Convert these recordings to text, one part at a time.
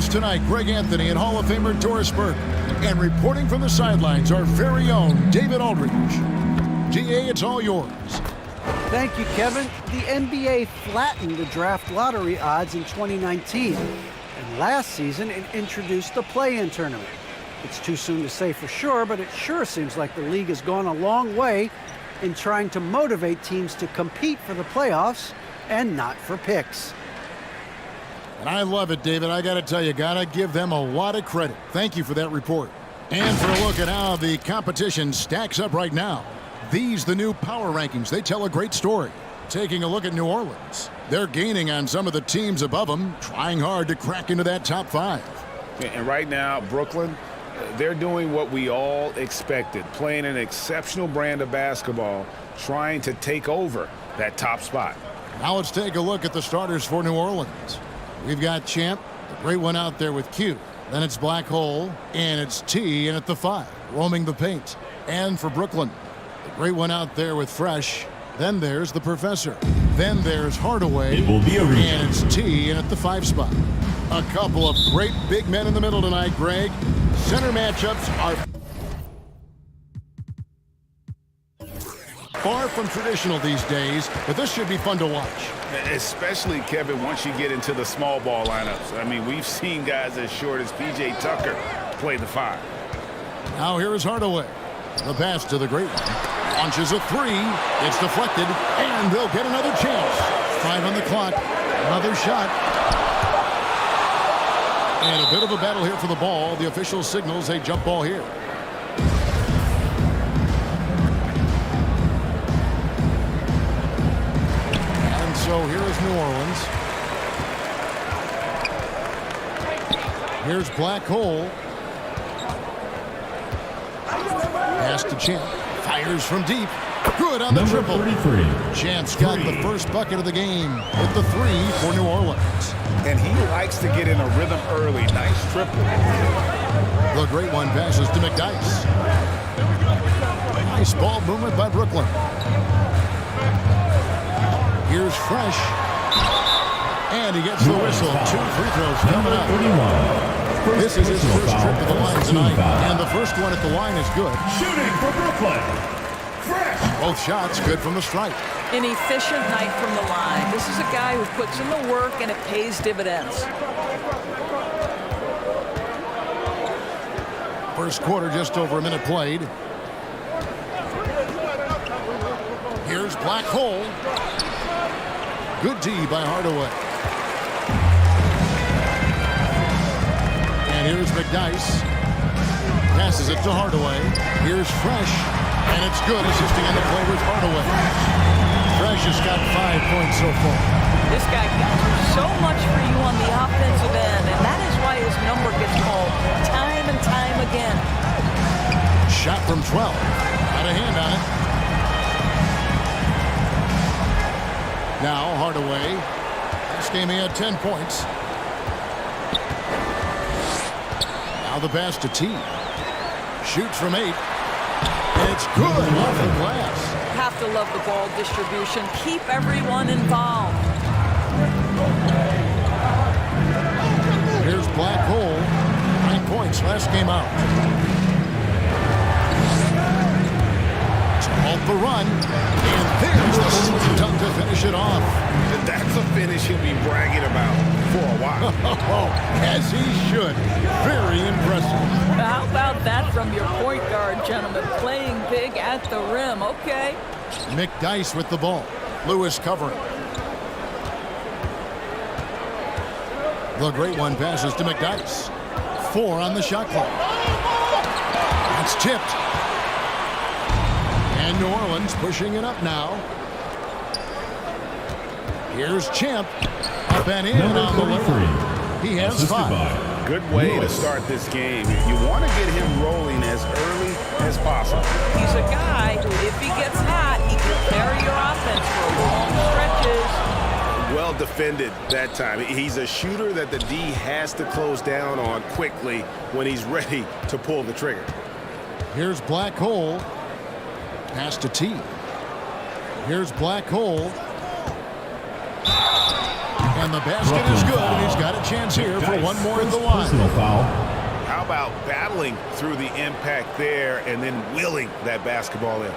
us tonight, Greg Anthony and Hall of Famer Doris Burke. And reporting from the sidelines, our very own David Aldridge. DA, it's all yours. Thank you, Kevin. The NBA flattened the draft lottery odds in 2019. And last season, it introduced the play-in tournament. It's too soon to say for sure, but it sure seems like the league has gone a long way in trying to motivate teams to compete for the playoffs and not for picks. And I love it, David. I got to tell you, got to give them a lot of credit. Thank you for that report. And for a look at how the competition stacks up right now. These, the new power rankings, they tell a great story. Taking a look at New Orleans. They're gaining on some of the teams above them, trying hard to crack into that top 5. And right now, Brooklyn, they're doing what we all expected, playing an exceptional brand of basketball, trying to take over that top spot. Now let's take a look at the starters for New Orleans. We've got Champ, the great one out there with Q. Then it's Black Hole, and it's T in at the 5, roaming the paint. And for Brooklyn, the great one out there with Fresh. Then there's the Professor. Then there's Hardaway. It will be a reach. And it's T in at the 5 spot. A couple of great big men in the middle tonight, Greg. Center matchups are far from traditional these days, but this should be fun to watch. Especially, Kevin, once you get into the small ball lineups. I mean, we've seen guys as short as P.J. Tucker play the 5. Now here is Hardaway. The pass to the great one. Launches a 3. It's deflected, and they'll get another chance. 5 on the clock. Another shot. And a bit of a battle here for the ball. The official signals a jump ball here. And so here is New Orleans. Here's Black Hole. Pass to Champ. Fires from deep. Good on the triple. 33. Champ's got the first bucket of the game with the 3 for New Orleans. And he likes to get in a rhythm early. Nice triple. The great one passes to McDyess. Nice ball movement by Brooklyn. Here's Fresh. And he gets the whistle. 2 free throws coming up. 41. This is his first trip to the line tonight. And the first one at the line is good. Shooting for Brooklyn. Fresh. Both shots good from the stripe. An efficient night from the line. This is a guy who puts in the work and it pays dividends. First quarter, just over a minute played. Here's Black Hole. Good D by Hardaway. And here's McDyess. Passes it to Hardaway. Here's Fresh. And it's good, assisting on the play with Hardaway. Fresh has got 5 points so far. This guy can do so much for you on the offensive end, and that is why his number gets called time and time again. Shot from 12. Got a hand on it. Now Hardaway. This game he had 10 points. Now the pass to T. Shoots from 8. And it's good off the glass. Have to love the ball distribution. Keep everyone involved. Here's Black Hole. 9 points last game out. To halt the run. And there's the slam dunk to finish it off. That's a finish he'll be bragging about for a while. As he should. Very impressive. How about that from your point guard, gentlemen? Playing big at the rim. Okay. McDyess with the ball. Lewis covering. The great one passes to McDyess. 4 on the shot clock. It's tipped. And New Orleans pushing it up now. Here's Champ. Up and in on the layup. He has 5. Good way to start this game. You want to get him rolling as early as possible. He's a guy who, if he gets hot, he can carry your offense for long stretches. Well defended that time. He's a shooter that the D has to close down on quickly when he's ready to pull the trigger. Here's Black Hole. Pass to T. Here's Black Hole. And the basket is good, and he's got a chance here for one more at the line. Personal foul. How about battling through the impact there and then willing that basketball in?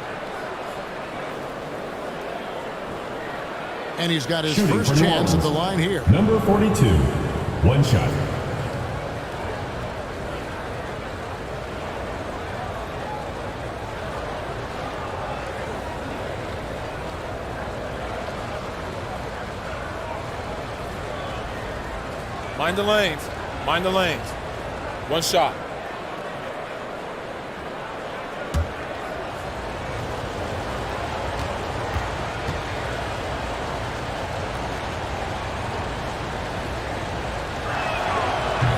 And he's got his Shooting first for New chance at the Orleans. line here. Number 42. One shot. Mind the lanes. Mind the lanes. One shot.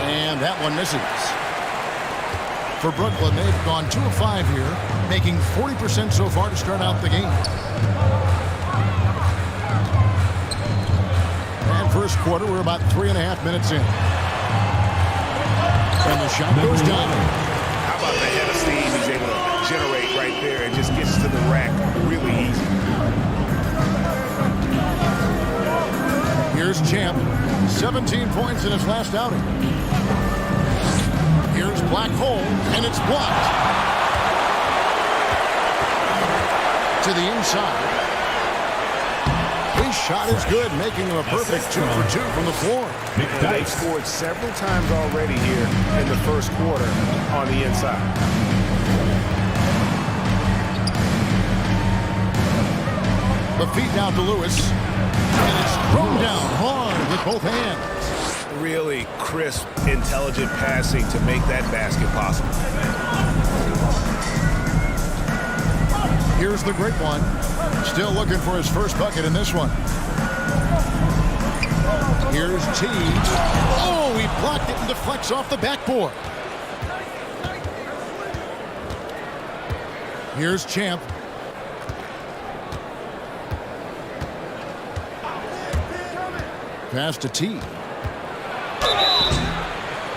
And that one misses. For Brooklyn, they've gone 2 of 5 here, making 40% so far to start out the game. And first quarter, we're about 3.5 minutes in. And the shot goes down. How about the head of steam he's able to generate right there and just gets to the rack really easy. Here's Champ. 17 points in his last outing. Here's Black Hole, and it's blocked. To the inside. His shot is good, making him a perfect 2 for 2 from the floor. They've scored several times already here in the first quarter on the inside. The feed now to Lewis. And it's thrown down hard with both hands. Really crisp, intelligent passing to make that basket possible. Here's the great one. Still looking for his first bucket in this one. Here's T. Oh, he blocked it and deflects off the backboard. Here's Champ. Pass to T.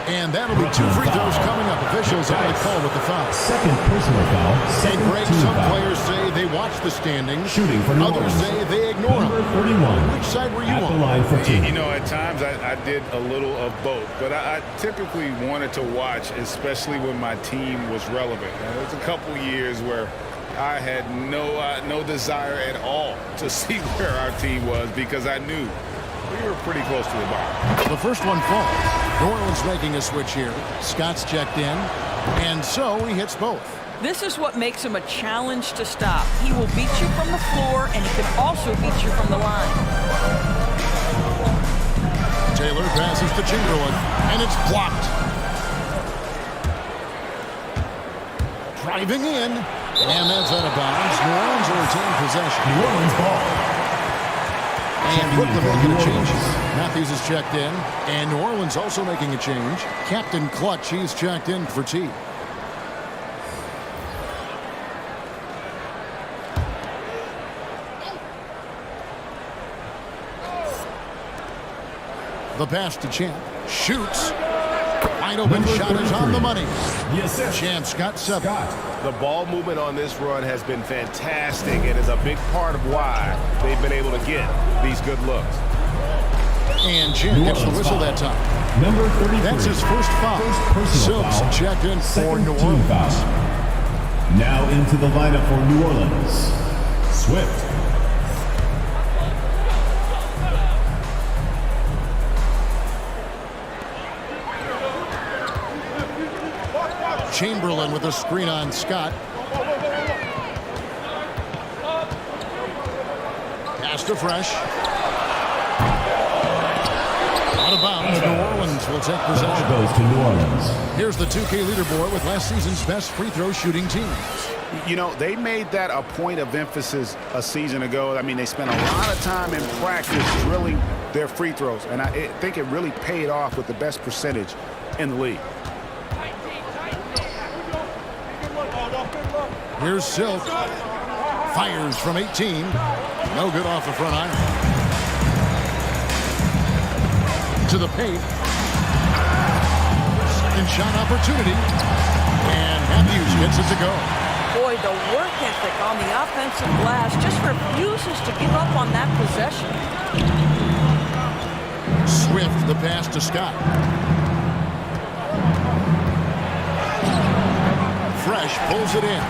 And that'll be 2 free throws coming up. Officials on the call with the foul. Second personal foul. And Second Greg, team some foul. players say they watch the standings. Shooting for New Others Orleans. say they ignore Number them. 31. Which side were you At the on? line for two. You know, at times I did a little of both, but I typically wanted to watch, especially when my team was relevant. There was a couple years where I had no desire at all to see where our team was because I knew we were pretty close to the bottom. The first one falls. New Orleans making a switch here. Scott's checked in, and so he hits both. This is what makes him a challenge to stop. He will beat you from the floor, and he can also beat you from the line. Taylor passes to Chamberlain, and it's blocked. Driving in, and that's out of bounds. New Orleans will retain possession. New Orleans ball. And Brooklyn making a change. Matthews has checked in, and New Orleans also making a change. Captain Clutch, he's checked in for T. The pass to Champ. Shoots. Wide open Number shot is on 33. the money. Yes, sir. Champ's got 7. Scott. The ball movement on this run has been fantastic and is a big part of why they've been able to get these good looks. And Champ gets the whistle that time. Number 33. That's his first foul. First personal Silks foul. checked in for Second New team Orleans. foul. Now into the lineup for New Orleans. Swift. Chamberlain with a screen on Scott. Pass to Fresh. Out of bounds. New Orleans will take Ball possession. goes to New Orleans. Here's the 2K leaderboard with last season's best free throw shooting teams. You know, they made that a point of emphasis a season ago. I mean, they spent a lot of time in practice drilling their free throws, and I think it really paid off with the best percentage in the league. Here's Silk. Fires from 18. No good off the front iron. To the paint. Second shot opportunity. And Matthews gets it to go. Boy, the work ethic on the offensive glass just refuses to give up on that possession. Swift, the pass to Scott. Fresh pulls it in.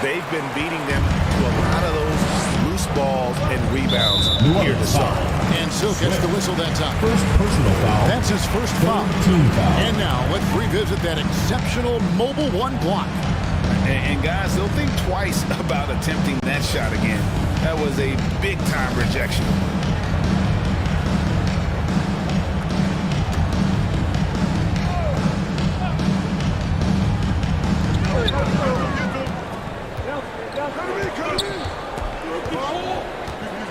They've been beating them to a lot of those loose balls and rebounds here to start. And Silk gets the whistle that time. First personal foul. That's his first foul. Team foul. And now let's revisit that exceptional mobile one block. And guys, they'll think twice about attempting that shot again. That was a big-time rejection.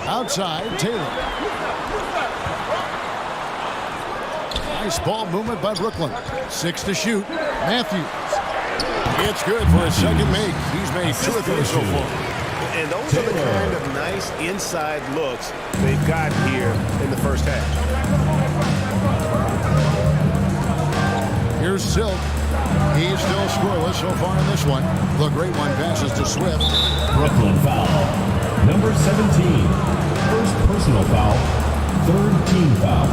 Outside, Taylor. Nice ball movement by Brooklyn. 6 to shoot. Matthews. It's good for his second make. He's made 2 or 3 so far. And those are the kind of nice inside looks they've got here in the first half. Here's Silk. He's still scoreless so far in this one. The great one passes to Swift. Brooklyn foul. Number 17. First personal foul. Third team foul.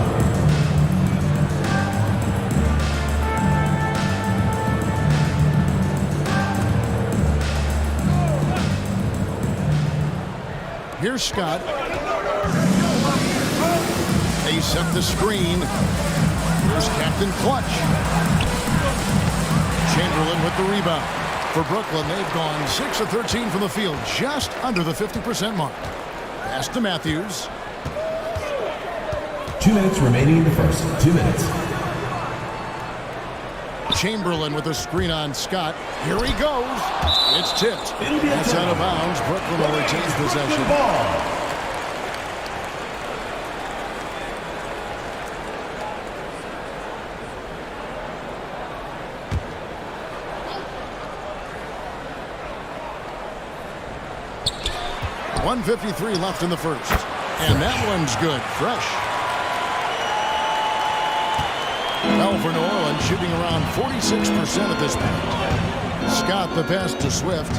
Here's Scott. They set the screen. Here's Captain Clutch. Chamberlain with the rebound. For Brooklyn, they've gone 6 of 13 from the field, just under the 50% mark. Pass to Matthews. 2 minutes remaining in the first. 2 minutes. Chamberlain with a screen on Scott. Here he goes. It's tipped. It's out of bounds. Brooklyn will retain possession. .153 left in the first. And that one's good. Fresh. Well, for New Orleans, shooting around 46% at this point. Scott, the pass to Swift.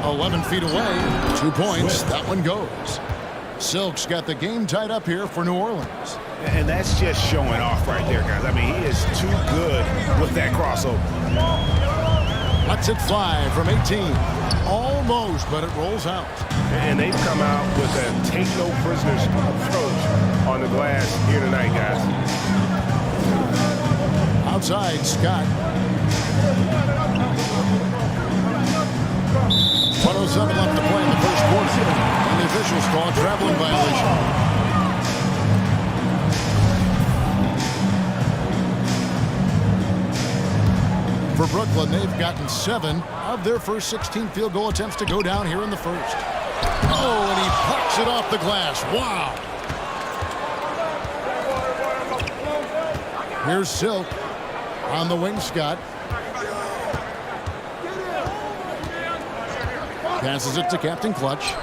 11 feet away. 2 points. That one goes. Silk's got the game tied up here for New Orleans. And that's just showing off right there, guys. I mean, he is too good with that crossover. Lets it fly from 18. Almost, but it rolls out. And they've come out with a take-no-prisoners approach on the glass here tonight, guys. Outside, Scott. 1:07 left to play in the first quarter. And the officials call a traveling violation. For Brooklyn, they've gotten 7 of their first 16 field goal attempts to go down here in the first. Oh, and he pucks it off the glass. Wow. Here's Silk on the wing, Scott. Passes it to Captain Clutch.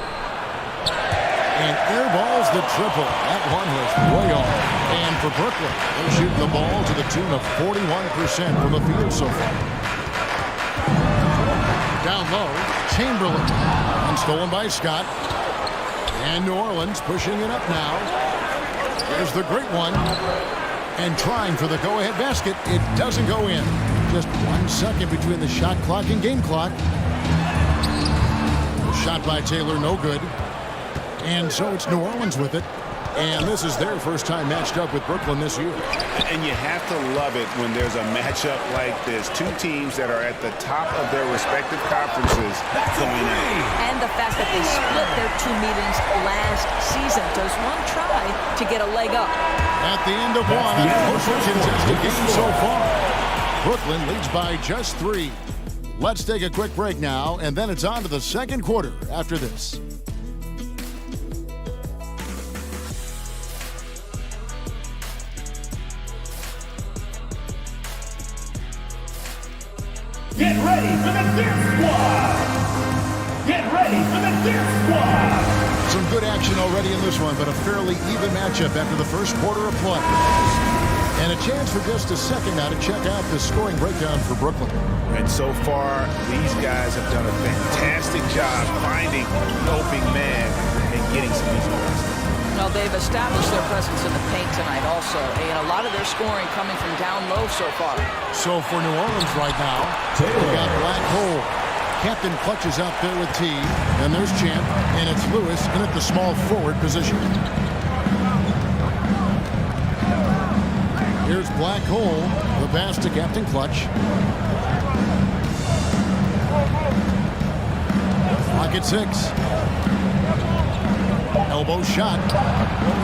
And airballs the triple. That one was way off. And for Brooklyn, they're shooting the ball to the tune of 41% from the field so far. Down low, Chamberlain. And stolen by Scott. And New Orleans pushing it up now. There's the great one. And trying for the go-ahead basket. It doesn't go in. Just 1 second between the shot clock and game clock. Shot by Taylor, no good. And so it's New Orleans with it. And this is their first time matched up with Brooklyn this year. And you have to love it when there's a matchup like this. 2 teams that are at the top of their respective conferences going in. And the fact that they split their 2 meetings last season. Does one try to get a leg up? At the end of one, a closely contested game so far. Brooklyn leads by just 3. Let's take a quick break now, and then it's on to the second quarter after this. Get ready for the Dance Squad! Get ready for the Dance Squad! Some good action already in this one, but a fairly even matchup after the first quarter of play. And a chance for just a second now to check out the scoring breakdown for Brooklyn. And so far, these guys have done a fantastic job finding the open man and getting some easy points. Well, they've established their presence in the paint tonight also, and a lot of their scoring coming from down low so far. So for New Orleans right now, we got Black Hole. Captain Clutch is out there with T, and there's Champ, and it's Lewis in at the small forward position. Here's Black Hole, the pass to Captain Clutch. Pocket 6. Elbow shot.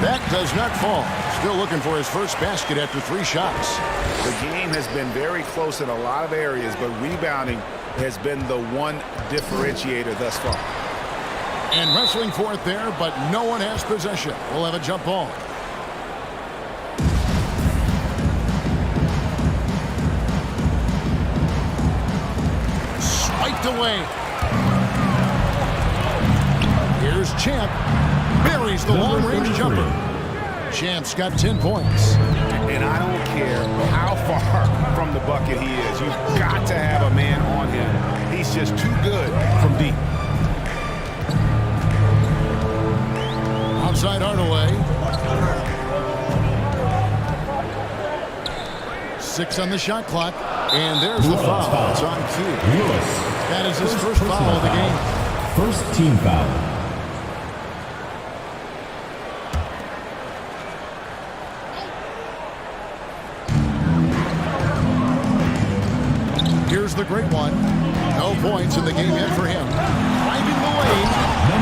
That does not fall. Still looking for his first basket after 3 shots. The game has been very close in a lot of areas, but rebounding has been the one differentiator thus far. And wrestling for it there, but no one has possession. We'll have a jump ball. Swiped away. Here's Champ. Buries the long-range jumper. Champ's got 10 points. And I don't care how far from the bucket he is. You've got to have a man on him. He's just too good from deep. Outside Hardaway. 6 on the shot clock. And there's the foul. It's on cue. That is his first foul of the game. First team foul. Here's the great one. No points in the game yet for him. Finding the lane.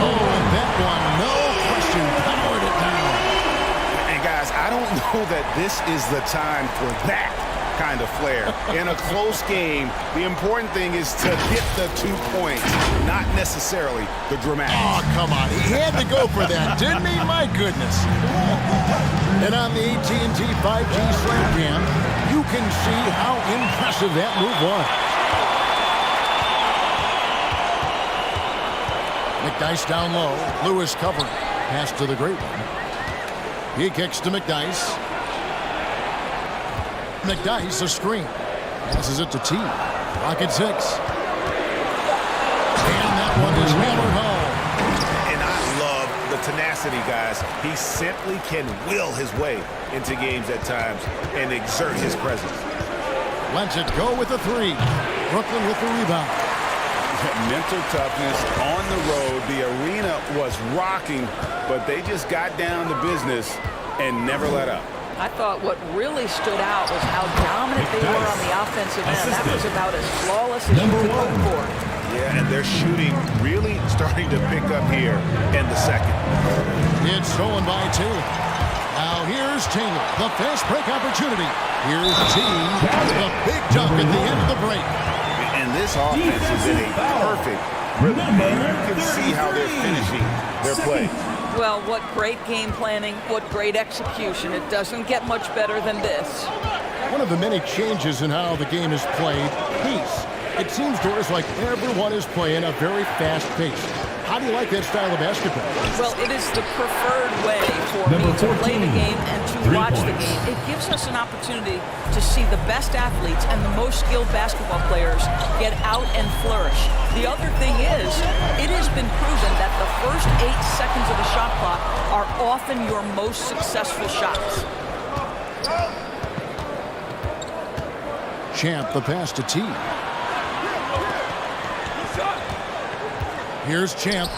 Oh, and that one, no question, powered it down. And guys, I don't know that this is the time for that kind of flair. In a close game, the important thing is to get the 2 points, not necessarily the dramatic. Oh, come on. He had to go for that, didn't he? My goodness. And on the AT&T 5G Slam Cam, you can see how impressive that move was. McDyess down low. Lewis covering. Pass to the great one. He kicks to McDyess. McDyess a screen. Passes it to T. Pocket 6. And that one is hammered home. And I love the tenacity, guys. He simply can will his way into games at times and exert his presence. Lets it go with the 3. Brooklyn with the rebound. Mental toughness on the road. The arena was rocking, but they just got down to business and never let up. I thought what really stood out was how dominant they were on the offensive end. That was about as flawless as you could hope for. Yeah, and their shooting really starting to pick up here in the second. It's stolen by Taylor. Now here's Taylor, the fast break opportunity. Here's T, the big dunk at the end of the break. And this offense is in a perfect rhythm. You can see how they're finishing their play. Well, what great game planning, what great execution. It doesn't get much better than this. One of the many changes in how the game is played, pace. It seems to us like everyone is playing a very fast pace. How do you like that style of basketball? Well, it is the preferred way for me to play the game and to watch the game. It gives us an opportunity to see the best athletes and the most skilled basketball players get out and flourish. The other thing is, it has been proven that the first 8 seconds of the shot clock are often your most successful shots. Champ, the pass to T. Here's Champ.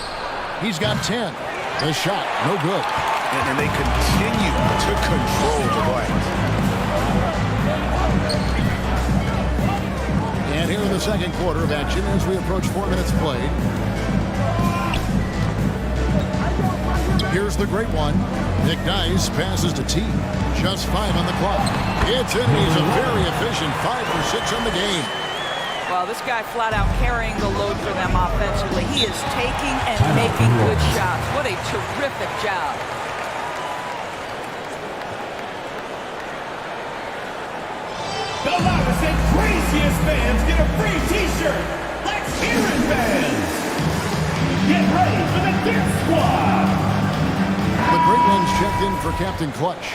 He's got 10. The shot, no good. And they continue to control the glass. And here in the second quarter of action as we approach 4 minutes played. Here's the great one. McDyess passes to T. Just 5 on the clock. It's in. He's a very efficient 5 for 6 on the game. Well, this guy flat out carrying the load for them offensively. He is taking and making good shots. What a terrific job. The loudest and craziest fans get a free t-shirt. Let's hear it, fans. Get ready for the Dance Squad. The great one's checked in for Captain Clutch.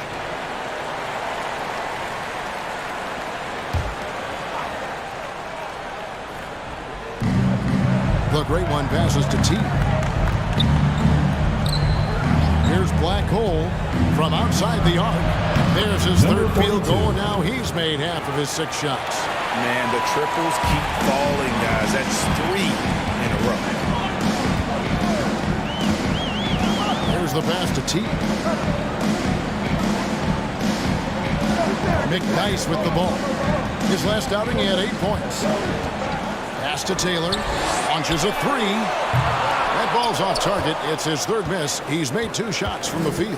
The great one passes to T. Here's Black Hole from outside the arc. There's his third field goal. Now he's made half of his 6 shots. Man, the triples keep falling, guys. That's 3 in a row. Here's the pass to T. McDice with the ball. His last outing, he had 8 points. Pass to Taylor. Launches a 3. That ball's off target. It's his 3rd miss. He's made 2 shots from the field.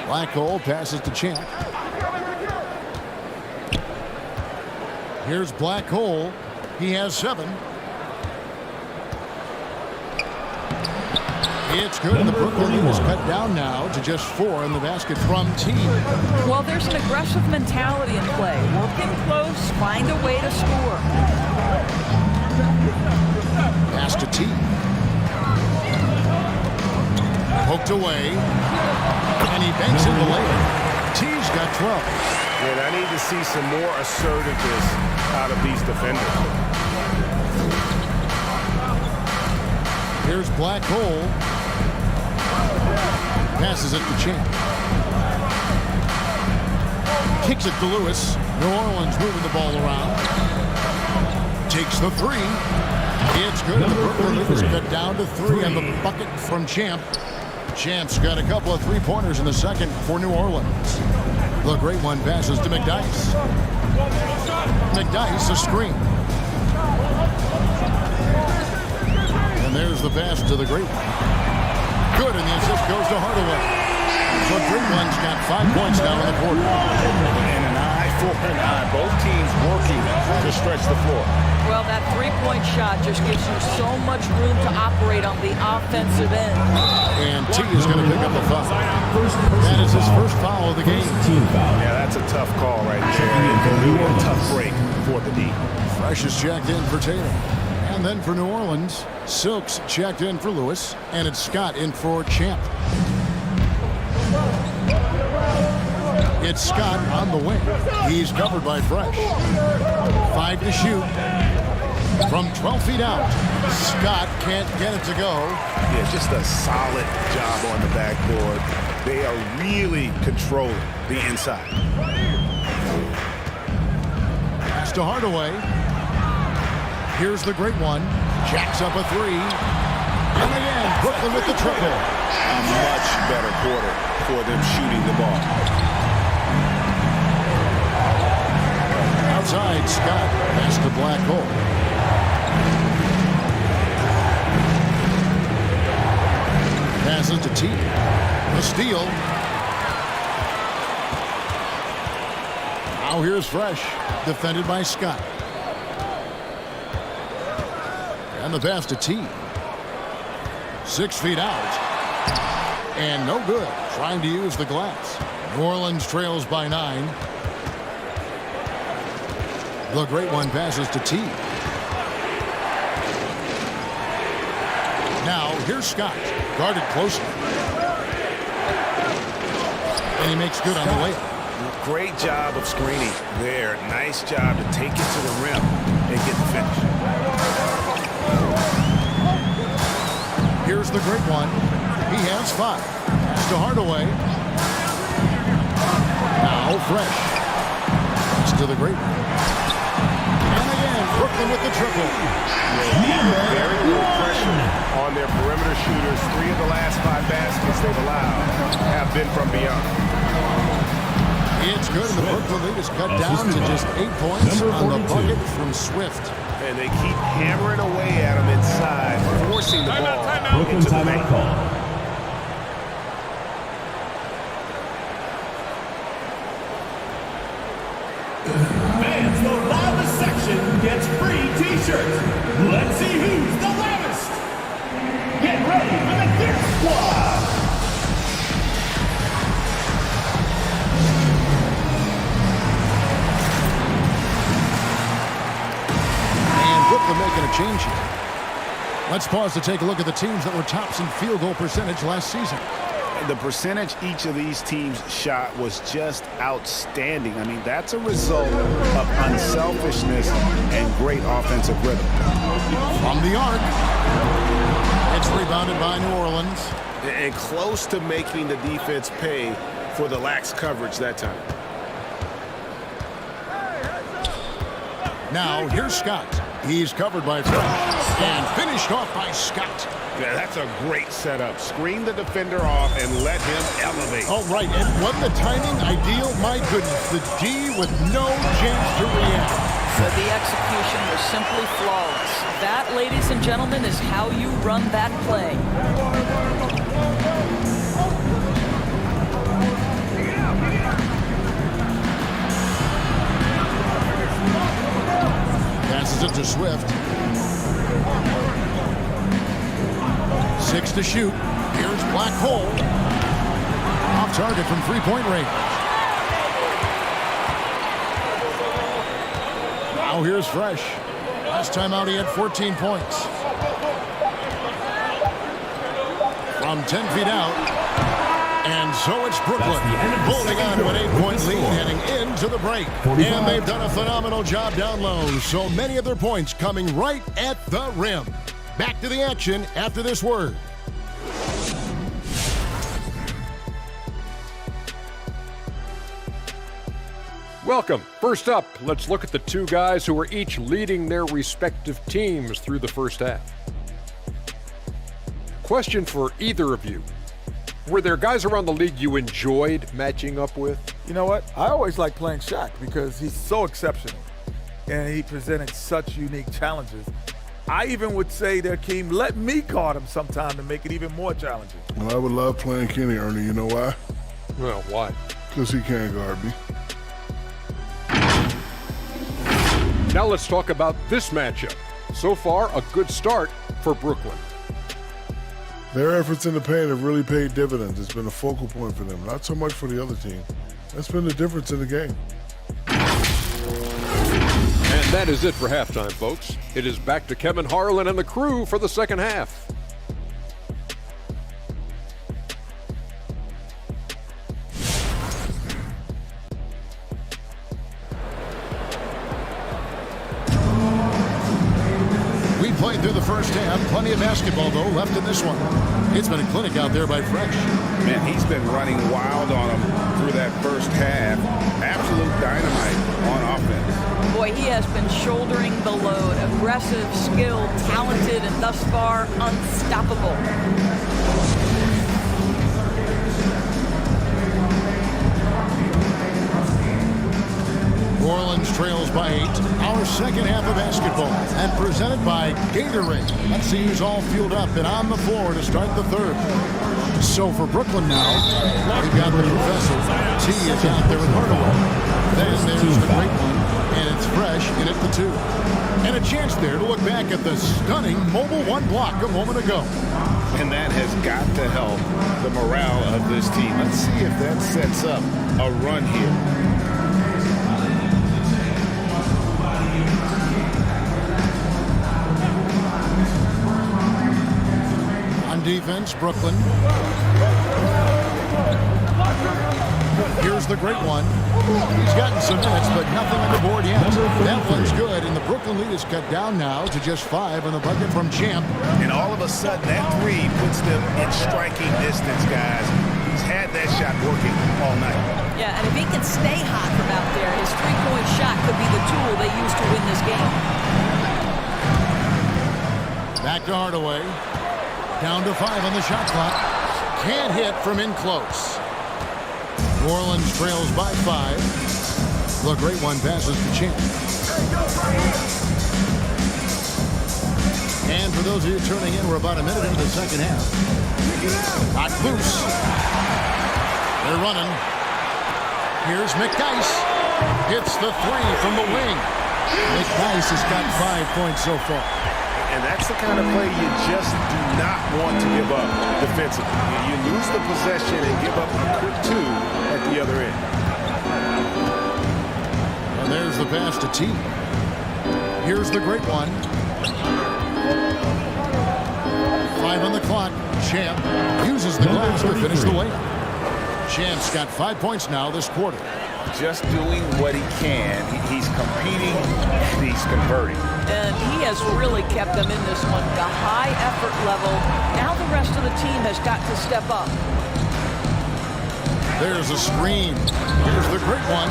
Black Hole passes to Champ. Here's Black Hole. He has 7. It's good, and the Brooklyn lead is cut down now to just 4 in the basket from T. Well, there's an aggressive mentality in play. Working close, find a way to score. Pass to T. Poked away, and he banks in the layup. T's got 12. Man, I need to see some more assertiveness out of these defenders. Here's Black Hole. Passes it to Champ. Kicks it to Lewis. New Orleans moving the ball around. Takes the 3. It's good. The Brooklyn lead is cut down to 3 and the bucket from Champ. Champ's got a couple of 3-pointers in the second for New Orleans. The great one passes to McDice. McDice a screen. And there's the pass to the great one. Good, and the assist goes to Hardaway. So Great One's got 5 points now in the quarter. And an eye for an eye. Both teams working to stretch the floor. Well, that 3-point shot just gives you so much room to operate on the offensive end. And T is going to pick up a foul. That is his first foul of the game. Yeah, that's a tough call right there. And a tough break for the D. Fresh is checked in for Taylor. And then for New Orleans, Silks checked in for Lewis, and it's Scott in for Champ. It's Scott on the wing. He's covered by Fresh. 5 to shoot. From 12 feet out, Scott can't get it to go. Yeah, just a solid job on the backboard. They are really controlling the inside. Pass to Hardaway. Here's the great one. Jacks up a 3. And again, Brooklyn with the triple. A much better quarter for them shooting the ball. Outside, Scott. Pass to Black Hole. Passes to T. The steal. Now here's Fresh. Defended by Scott. And the pass to T. 6 feet out. And no good. Trying to use the glass. New Orleans trails by 9. The great one passes to T. Now, here's Scott. Guarded closely. And he makes good on the layup. Great job of screening there. Nice job to take it to the rim and get the finish. Here's the great one. He has 5. Pass to Hardaway. Now Fresh. Pass to the great one. And again, Brooklyn with the triple. Very little pressure on their perimeter shooters. 3 of the last 5 baskets they've allowed have been from beyond. It's good, and the Brooklyn lead is cut down to just 8 points on the bucket from Swift. And they keep hammering away at him inside, forcing the ball into the paint. Fans, the loudest section gets free t-shirts. Let's see who's the loudest. Get ready for the Gear Squad. And Brooklyn making a change here. Let's pause to take a look at the teams that were tops in field goal percentage last season. The percentage each of these teams shot was just outstanding. I mean, that's a result of unselfishness and great offensive rhythm. From the arc, it's Rebounded by New Orleans. And close to making the defense pay for the lax coverage that time. Now, here's Scott. He's covered by Fresh and finished off by Scott. Yeah, that's a great setup. Screen the defender off and let him elevate. All right, and wasn't the timing ideal? My goodness, the D with no chance to react. So the execution was simply flawless. That, ladies and gentlemen, is how you run that play. Passes it to Swift. 6 to shoot. Here's Black Hole. Off target from three-point range. Now here's Fresh. Last time out he had 14 points. From 10 feet out. And so it's Brooklyn holding on to an 8-point lead heading into the break. And they've done a phenomenal job down low. So many of their points coming right at the rim. Back to the action after this word. Welcome. First up, let's look at the two guys who are each leading their respective teams through the first half. Question for either of you. Were there guys around the league you enjoyed matching up with? You know what? I always like playing Shaq because he's so exceptional and he presented such unique challenges. I even would say that Keem, let me guard him sometime to make it even more challenging. Well, I would love playing Kenny, Ernie. You know why? Well, why? Because he can't guard me. Now let's talk about this matchup. So far, a good start for Brooklyn. Their efforts in the paint have really paid dividends. It's been a focal point for them, not so much for the other team. That's been the difference in the game. And that is it for halftime, folks. It is back to Kevin Harlan and the crew for the second half. We played through the first half. Plenty of basketball, though, left in this one. It's been a clinic out there by Fresh. Man, he's been running wild on him through that first half. Absolute dynamite on offense. Boy, he has been shouldering the load. Aggressive, skilled, talented, and thus far unstoppable. New Orleans trails by 8. Our second half of basketball, and presented by Gatorade. Let's see who's all fueled up and on the floor to start the third. So for Brooklyn now, we've got the Professor. T is out there with Hardaway. Then there's the great one, and it's Fresh in at the 2. And a chance there to look back at the stunning mobile one block a moment ago. And that has got to help the morale of this team. Let's see if that sets up a run here. Defense, Brooklyn. Here's the great one. He's gotten some minutes, but nothing on the board yet. That one's good, and the Brooklyn lead is cut down now to just 5 on the bucket from Champ. And all of a sudden, that three puts them in striking distance, guys. He's had that shot working all night. Yeah, and if he can stay hot from out there, his three-point shot could be the tool they use to win this game. Back to Hardaway. Down to 5 on the shot clock. Can't hit from in close. New Orleans trails by 5. The great one passes to Champ. And for those of you turning in, we're about a minute into the second half. Not loose. They're running. Here's McDyess. Hits the 3 from the wing. McDyess has got 5 points so far. And that's the kind of play you just do not want to give up defensively. You lose the possession and give up a quick 2 at the other end. And there's the pass to T. Here's the great one. 5 on the clock. Champ uses the glass to finish the layup. Champ's got 5 points now this quarter. Just doing what he can. He's competing, he's converting. And he has really kept them in this one. The high effort level. Now the other team has got to step up. There's a screen. Here's the great one.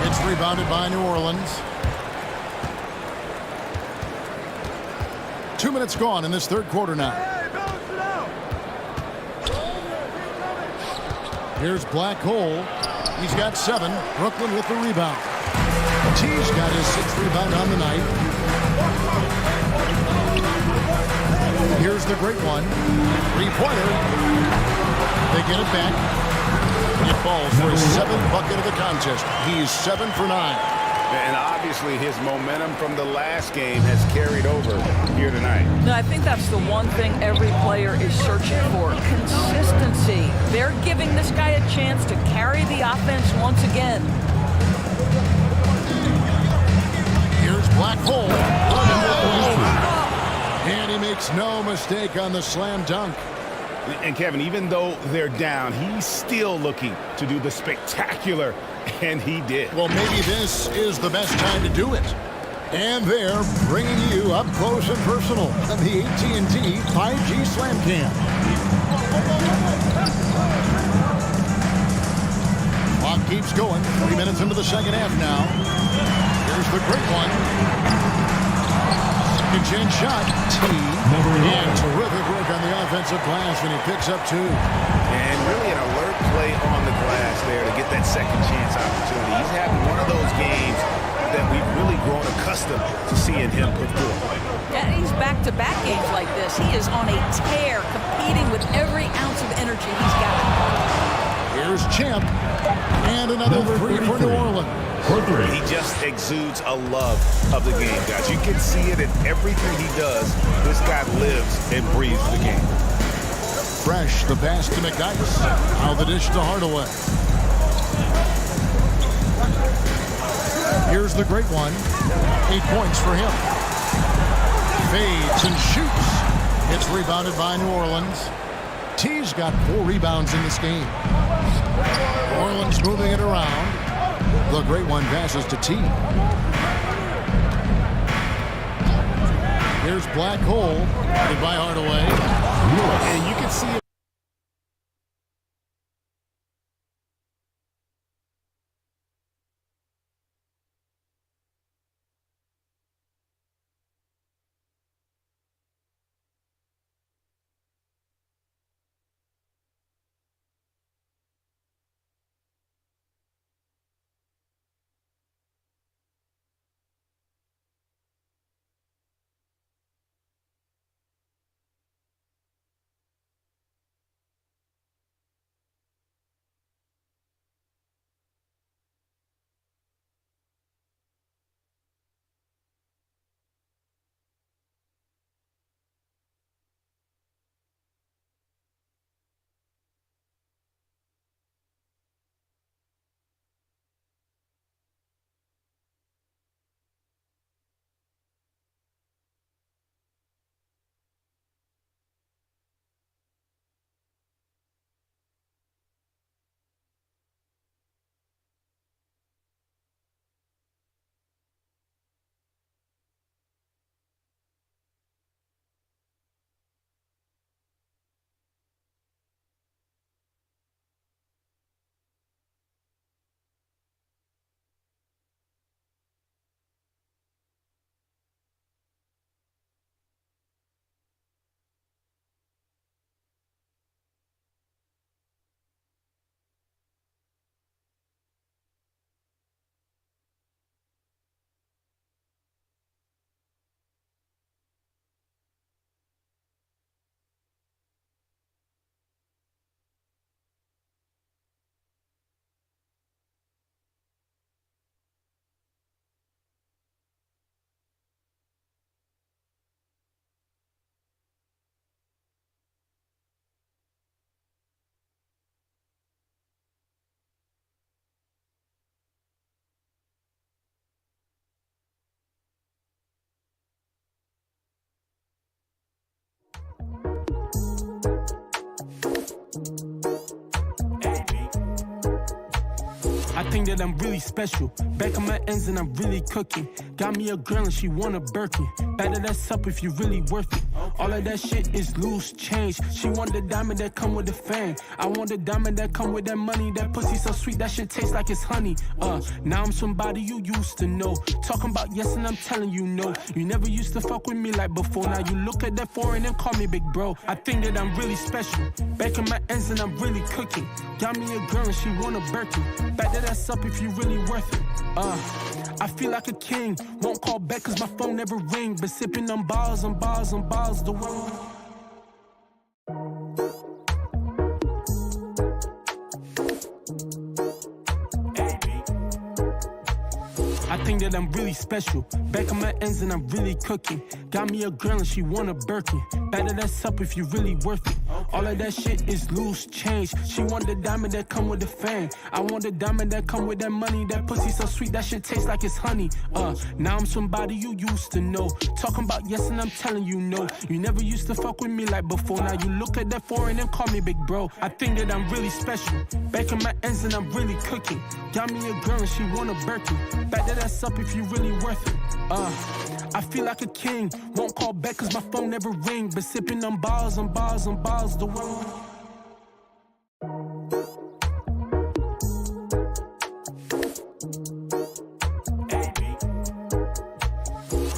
It's rebounded by New Orleans. 2 minutes gone in this third quarter now. Here's Black Hole. He's got 7. Brooklyn with the rebound. T's got his 6th rebound on the night. Here's the great one. 3-pointer. They get it back. It falls for his 7th bucket of the contest. He's 7 for 9. And obviously his momentum from the last game has carried over here tonight. No, I think that's the one thing every player is searching for. Consistency. They're giving this guy a chance to carry the offense once again. Here's Black Hole. And he makes no mistake on the slam dunk. And Kevin, even though they're down, he's still looking to do the spectacular, and he did. Well, maybe this is the best time to do it. And they're bringing you up close and personal on the AT&T 5G Slam Cam. Clock keeps going. 3 minutes into the second half now. Here's the great one. Second chance shot. T. And terrific work on the offensive glass, and he picks up 2. And really an alert play on the glass there to get that second chance opportunity. He's having one of those games that we've really grown accustomed to seeing him put through. Yeah, he's back-to-back games like this. He is on a tear, competing with every ounce of energy he's got. Here's Champ. And another 3 for New Orleans. He just exudes a love of the game, guys. You can see it in everything he does. This guy lives and breathes the game. Fresh, the pass to McDyess. Now the dish to Hardaway. Here's the great one. 8 points for him. Fades and shoots. It's rebounded by New Orleans. T's got 4 rebounds in this game. New Orleans moving it around. The great one passes to T. Here's Black Hole. Headed by Hardaway. And you can see it. I think that I'm really special. Back on my ends and I'm really cooking. Got me a girl and she want a Birkin. Batter that's up if you really worth it. All of that shit is loose change. She want the diamond that come with the fame. I want the diamond that come with that money. That pussy so sweet, that shit tastes like it's honey. Now I'm somebody you used to know. Talking about yes and I'm telling you no. You never used to fuck with me like before. Now you look at that foreign and call me big bro. I think that I'm really special. Back in my ends and I'm really cooking. Got me a girl and she want a Birkin. Back that ass up if you really worth it. I feel like a king. Won't call back cause my phone never ring. But sipping on bars and bars and bars. The world. I think that I'm really special. Back on my ends and I'm really cooking. Got me a girl and she want a Birkin. Batter that's up if you really worth it. All of that shit is loose change. She want the diamond that come with the fame. I want the diamond that come with that money. That pussy so sweet, that shit tastes like it's honey. Now I'm somebody you used to know. Talking about yes and I'm telling you no. You never used to fuck with me like before. Now you look at that foreign and call me big bro. I think that I'm really special. Back in my ends and I'm really cooking. Got me a girl and she want a Birkin. Back that ass up if you really worth it. I feel like a king. Won't call back cause my phone never ring. But sipping on bars and bars and bars. The world.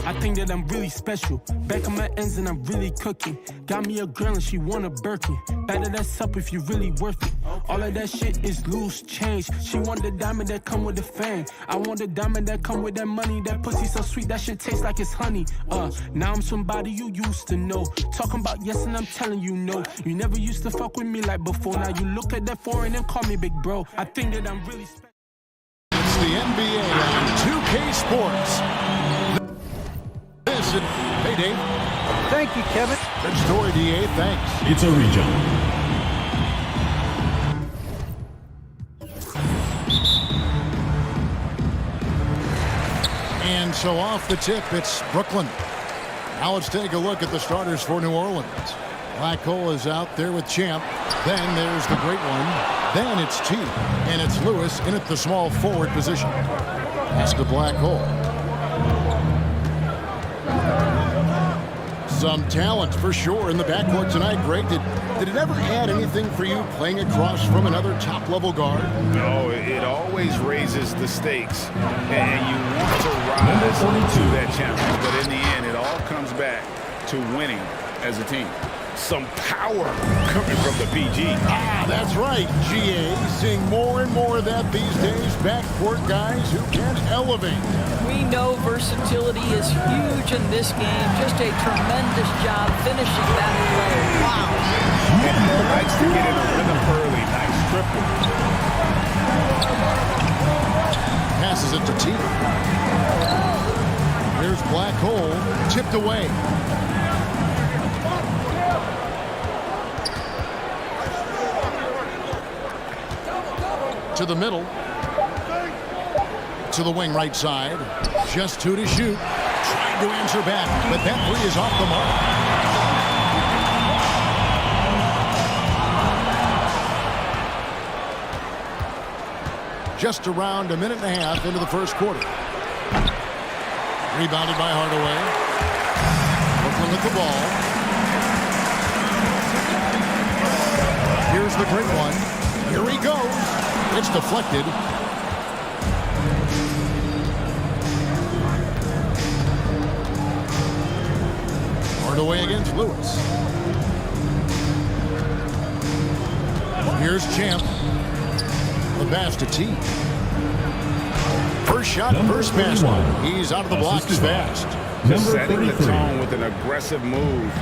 I think that I'm really special. Back on my ends and I'm really cooking. Got me a girl and she want a Birkin. Batter that's up if you really worth it. All of that shit is loose change. She want the diamond that come with the fame. I want the diamond that come with that money. That pussy so sweet, that shit tastes like it's honey. Now I'm somebody you used to know. Talking about yes and I'm telling you no. You never used to fuck with me like before. Now you look at that foreign and call me big bro. I think that I'm really special. It's the NBA on 2K Sports. Hey, Dave. Thank you, Kevin. Good story, DA. Thanks. It's a region. And so off the tip, it's Brooklyn. Now let's take a look at the starters for New Orleans. Black Hole is out there with Champ. Then there's the great one. Then it's T. And it's Lewis in at the small forward position. That's the Black Hole. Some talent for sure in the backcourt tonight. Greg, did it ever add anything for you playing across from another top-level guard? No, it always raises the stakes, and you want to rise to that challenge. But in the end, it all comes back to winning as a team. Some power coming from the PG. That's right, GA. Seeing more and more of that these days. Backcourt guys who can elevate. We know versatility is huge in this game. Just a tremendous job finishing that play. Wow. And he likes to get in the rhythm early. Nice triple. Passes it to T. Here's Black Hole. Tipped away. To the middle. To the wing right side. Just two to shoot. Trying to answer back, but that three is off the mark. Just around a minute and a half into the first quarter. Rebounded by Hardaway. Brooklyn with the ball. Here's the great one. Here he goes. It's deflected. Hardaway against Lewis. Here's Champ. The pass to T. First shot, first basket. He's out of the blocks fast. Just setting the tone with an aggressive move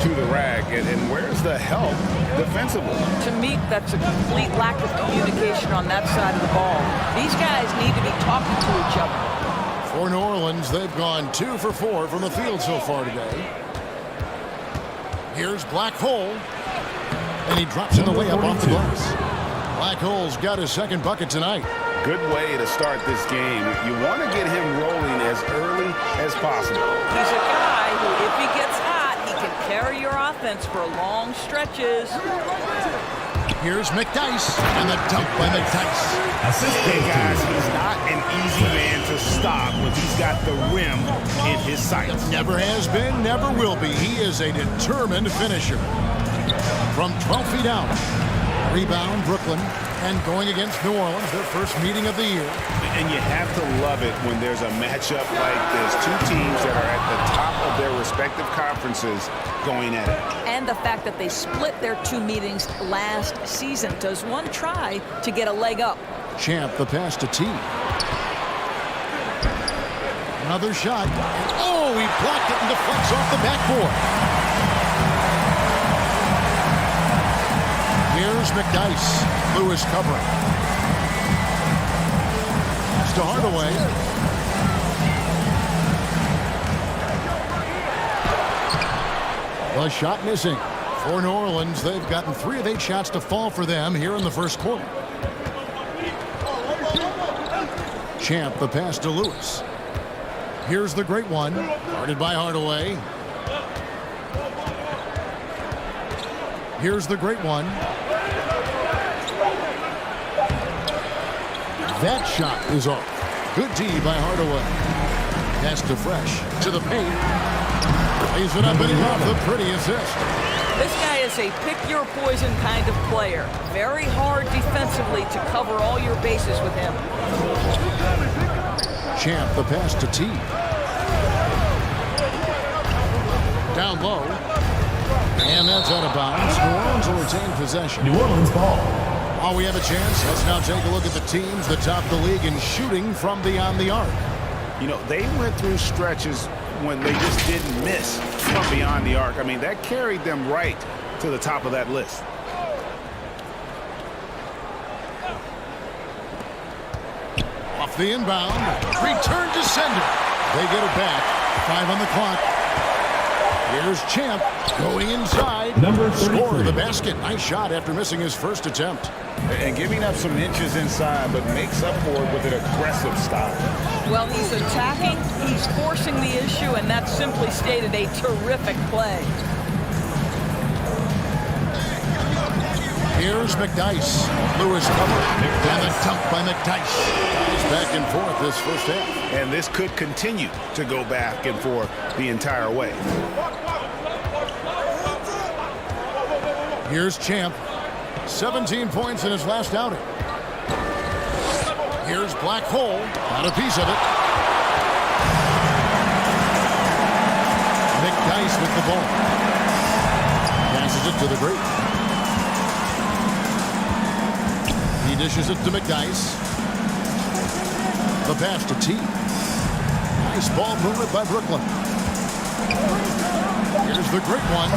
to the rack. And where's the help defensively? To me, that's a complete lack of communication on that side of the ball. These guys need to be talking to each other. For New Orleans, they've gone 2 for 4 from the field so far today. Here's Black Hole. And he drops in the layup off the glass. Black Hole's got his second bucket tonight. Good way to start this game. You want to get him rolling as early as possible. He's a guy who, if he gets hot, he can carry your offense for long stretches. Here's McDyess, and the dunk by McDyess. Hey guys, he's not an easy man to stop when he's got the rim in his sights. Never has been, never will be. He is a determined finisher. From 12 feet out, rebound Brooklyn, and going against New Orleans, their first meeting of the year. And you have to love it when there's a matchup like this. Two teams that are at the top of their respective conferences going at it. And the fact that they split their two meetings last season. Does one try to get a leg up? Champ, the pass to T. Another shot. Oh, he blocked it and deflects off the backboard. Here's McDyess. Lewis covering. Pass to Hardaway. The shot missing. For New Orleans, they've gotten 3 of 8 shots to fall for them here in the first quarter. Champ, the pass to Lewis. Here's the great one. Guarded by Hardaway. Here's the great one. That shot is off. Good D by Hardaway. Pass to Fresh. To the paint. Lays it up and off. The pretty assist. This guy is a pick-your-poison kind of player. Very hard defensively to cover all your bases with him. Champ, the pass to T. Down low. And that's out of bounds. New Orleans will retain possession. New Orleans ball. While we have a chance, let's now take a look at the teams that top the league in shooting from beyond the arc. You know, they went through stretches when they just didn't miss from beyond the arc. I mean, that carried them right to the top of that list. Off the inbound. Return to sender. They get it back. 5 on the clock. Here's Champ going inside. Number 33. Score the basket. Nice shot after missing his first attempt. And giving up some inches inside, but makes up for it with an aggressive style. Well, he's attacking, he's forcing the issue, and that simply stated a terrific play. Here's McDyess. Lewis covered. And a dunk by McDyess. It's back and forth this first half. And this could continue to go back and forth the entire way. Here's Champ. 17 points in his last outing. Here's Black Hole. Got a piece of it. McDyess with the ball. Passes it to the great. He dishes it to McDyess. The pass to T. Nice ball movement by Brooklyn. Here's the great one.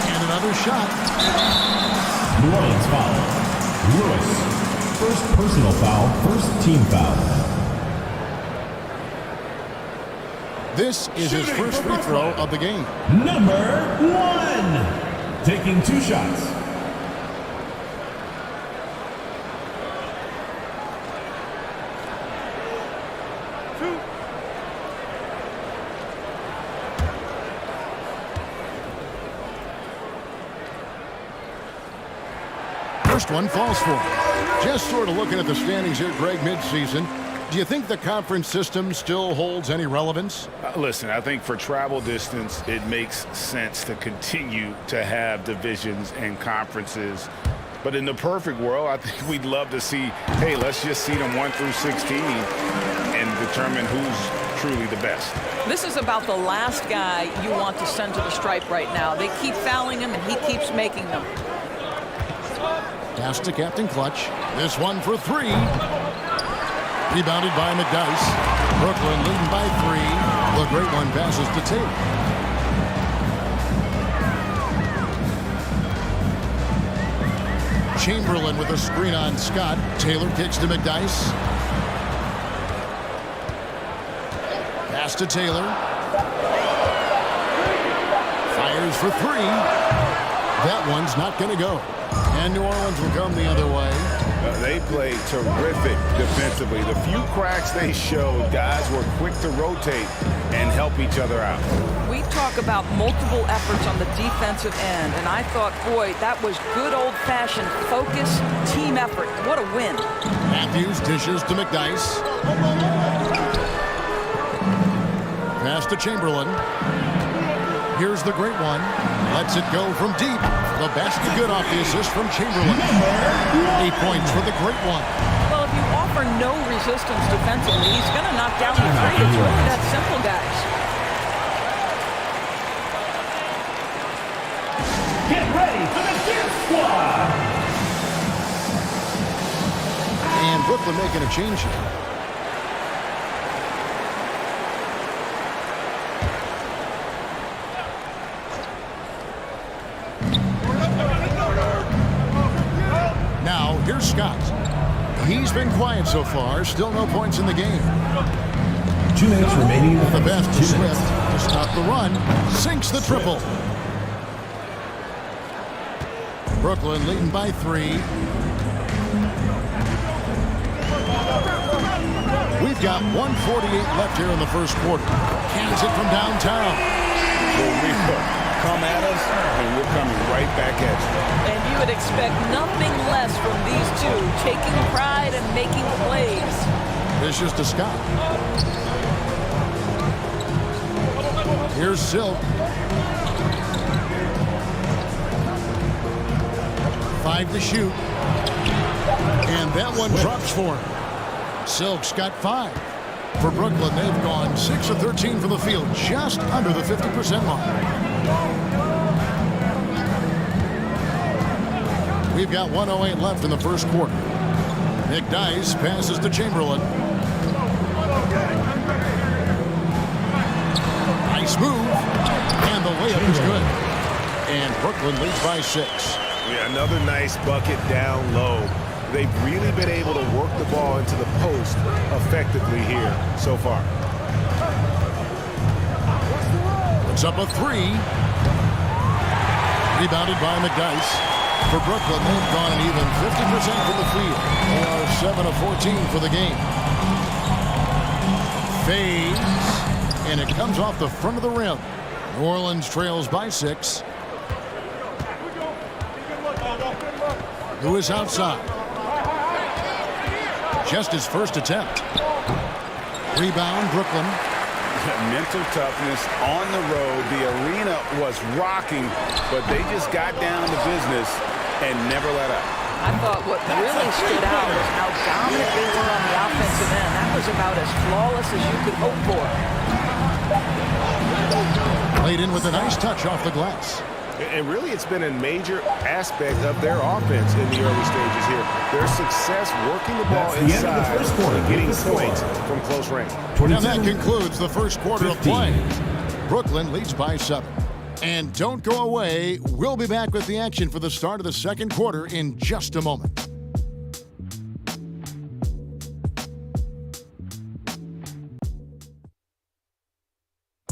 And another shot. New Orleans foul. Lewis. First personal foul, first team foul. This is his first free throw of the game. Number 1. Taking 2 shots. First one falls for him. Just sort of looking at the standings here, Greg, midseason. Do you think the conference system still holds any relevance? Listen, I think for travel distance, it makes sense to continue to have divisions and conferences. But in the perfect world, I think we'd love to see, hey, let's just see them 1 through 16 and determine who's truly the best. This is about the last guy you want to send to the stripe right now. They keep fouling him, and he keeps making them. Pass to Captain Clutch. This one for 3. Rebounded by McDyess. Brooklyn leading by 3. The great one passes to Taylor. Chamberlain with a screen on Scott. Taylor kicks to McDyess. Pass to Taylor. Fires for 3. That one's not going to go. And New Orleans will come the other way. They played terrific defensively. The few cracks they showed, guys were quick to rotate and help each other out. We talk about multiple efforts on the defensive end, and I thought, boy, that was good old-fashioned focus, team effort. What a win. Matthews dishes to McDice. Pass to Chamberlain. Here's the great one. Lets it go from deep. The basket good off the assist from Chamberlain. 8 points for the great one. Well, if you offer no resistance defensively, he's going to knock down the three. It's really that simple, guys. Get ready for the Deer Squad. And Brooklyn making a change here. Now, here's Scott. He's been quiet so far. Still no points in the game. 2 minutes remaining. The best to Swift to stop the run. Sinks the triple. Brooklyn leading by 3. We've got 1:48 left here in the first quarter. Cans it from downtown. Well, we come at us, and we're coming right back at you. And you would expect nothing less from these two, taking pride and making plays. Vicious to Scott. Here's Silk. 5 to shoot. And that one drops for him. Silk's got 5. For Brooklyn, they've gone 6 of 13 from the field, just under the 50% mark. We've got 1:08 left in the first quarter. McDice passes to Chamberlain. Nice move. And the layup is good. And Brooklyn leads by 6. Yeah, another nice bucket down low. They've really been able to work the ball into the post effectively here so far. It's up a 3. Rebounded by McDice. For Brooklyn, they've gone an even 50% from the field. They are 7 of 14 for the game. Fades. And it comes off the front of the rim. New Orleans trails by 6. Lewis outside. Just his first attempt. Rebound, Brooklyn. Mental toughness on the road. The arena was rocking, but they just got down to business and never let up. I thought what really stood out was how dominant they were on the offensive end. That was about as flawless as you could hope for. Played in with a nice touch off the glass. And really, it's been a major aspect of their offense in the early stages here. Their success working the ball inside and getting points from close range. Now that concludes the first quarter of play. Brooklyn leads by 7. And don't go away. We'll be back with the action for the start of the second quarter in just a moment.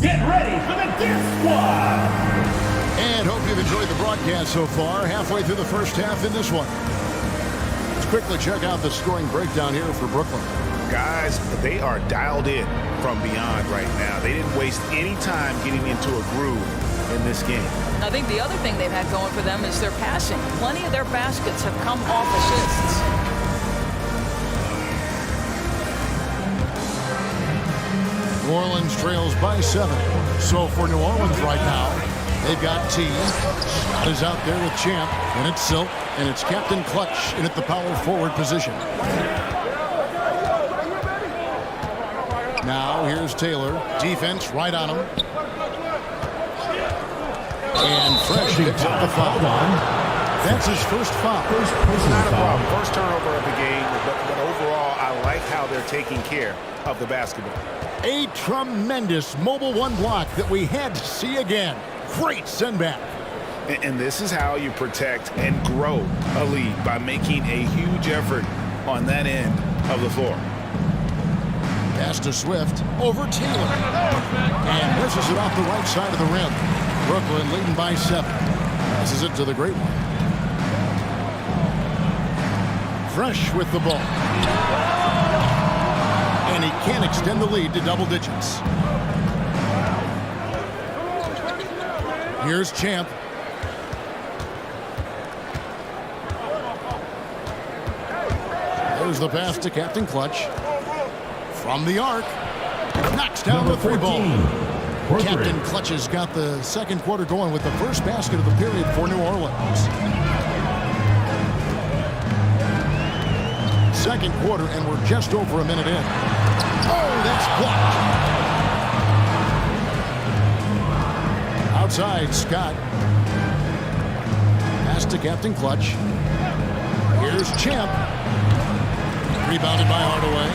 Get ready for the Deer Squad. And hope you've enjoyed the broadcast so far. Halfway through the first half in this one. Let's quickly check out the scoring breakdown here for Brooklyn. Guys, they are dialed in from beyond right now. They didn't waste any time getting into a groove in this game. I think the other thing they've had going for them is their passing. Plenty of their baskets have come off assists. New Orleans trails by 7. So for New Orleans right now, they've got T. Scott is out there with Champ, and it's Silk, and it's Captain Clutch in at the power forward position. Now here's Taylor. Defense right on him. And Fresh picks up the foul. That's his first foul. Not a problem. First turnover of the game, but overall, I like how they're taking care of the basketball. A tremendous mobile 1 block that we had to see again. Great send back. And this is how you protect and grow a lead, by making a huge effort on that end of the floor. Pass to Swift over Taylor. And misses it off the right side of the rim. Brooklyn leading by 7. Passes it to the great one. Fresh with the ball. And he can't extend the lead to double digits. Here's Champ. There's the pass to Captain Clutch. From the arc. Knocks down the 3-ball. Captain Clutch has got the second quarter going with the first basket of the period for New Orleans. Second quarter, and we're just over a minute in. Oh, that's blocked. Outside, Scott. Pass to Captain Clutch. Here's Champ. Rebounded by Hardaway.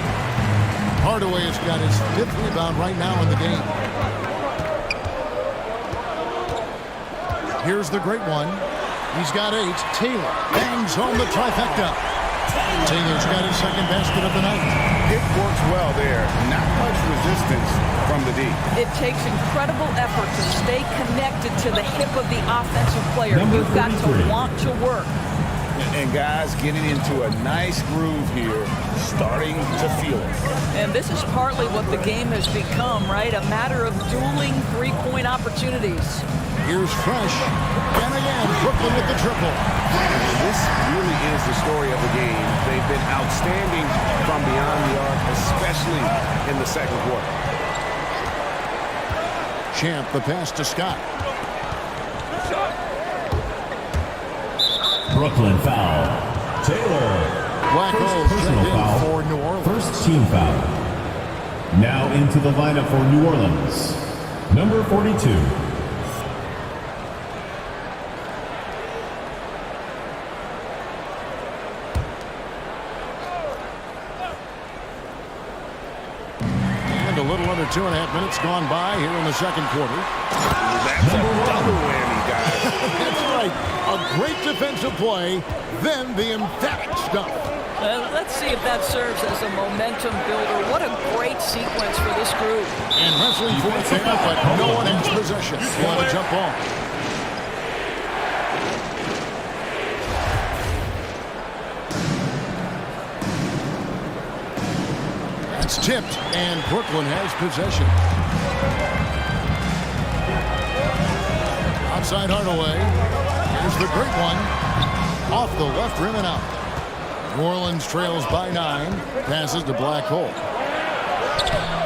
Hardaway has got his 5th rebound right now in the game. Here's the great one. He's got 8. Taylor bangs home the trifecta. Taylor's got his second basket of the night. It works well there. Not much resistance from the D. It takes incredible effort to stay connected to the hip of the offensive player. You've got to want to work. And guys getting into a nice groove here, starting to feel it. And this is partly what the game has become, right? A matter of dueling three-point opportunities. Here's Fresh. And again, Brooklyn with the triple. This really is the story of the game. They've been outstanding from beyond the arc, especially in the second quarter. Champ, the pass to Scott. Brooklyn foul. Taylor. Black Hole personal foul for New Orleans. First team foul. Now into the lineup for New Orleans. Number 42. And a little under 2.5 minutes gone by here in the second quarter. That's a double whammy, guys. That's right. A great defensive play, then the emphatic stuff. Let's see if that serves as a momentum builder. What a great sequence for this group. And wrestling for it there, but no one has possession. We'll have a jump ball. That's tipped, and Brooklyn has possession. Outside Hardaway. Here's the great one. Off the left rim and out. New Orleans trails by 9. Passes to Black Hole.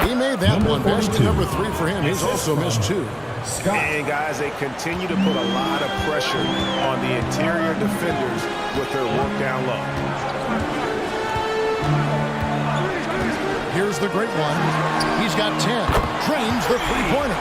He made that one. Basket number 3 for him. He's also missed 2. And guys, they continue to put a lot of pressure on the interior defenders with their work down low. Here's the great one. He's got 10. Drains the three-pointer.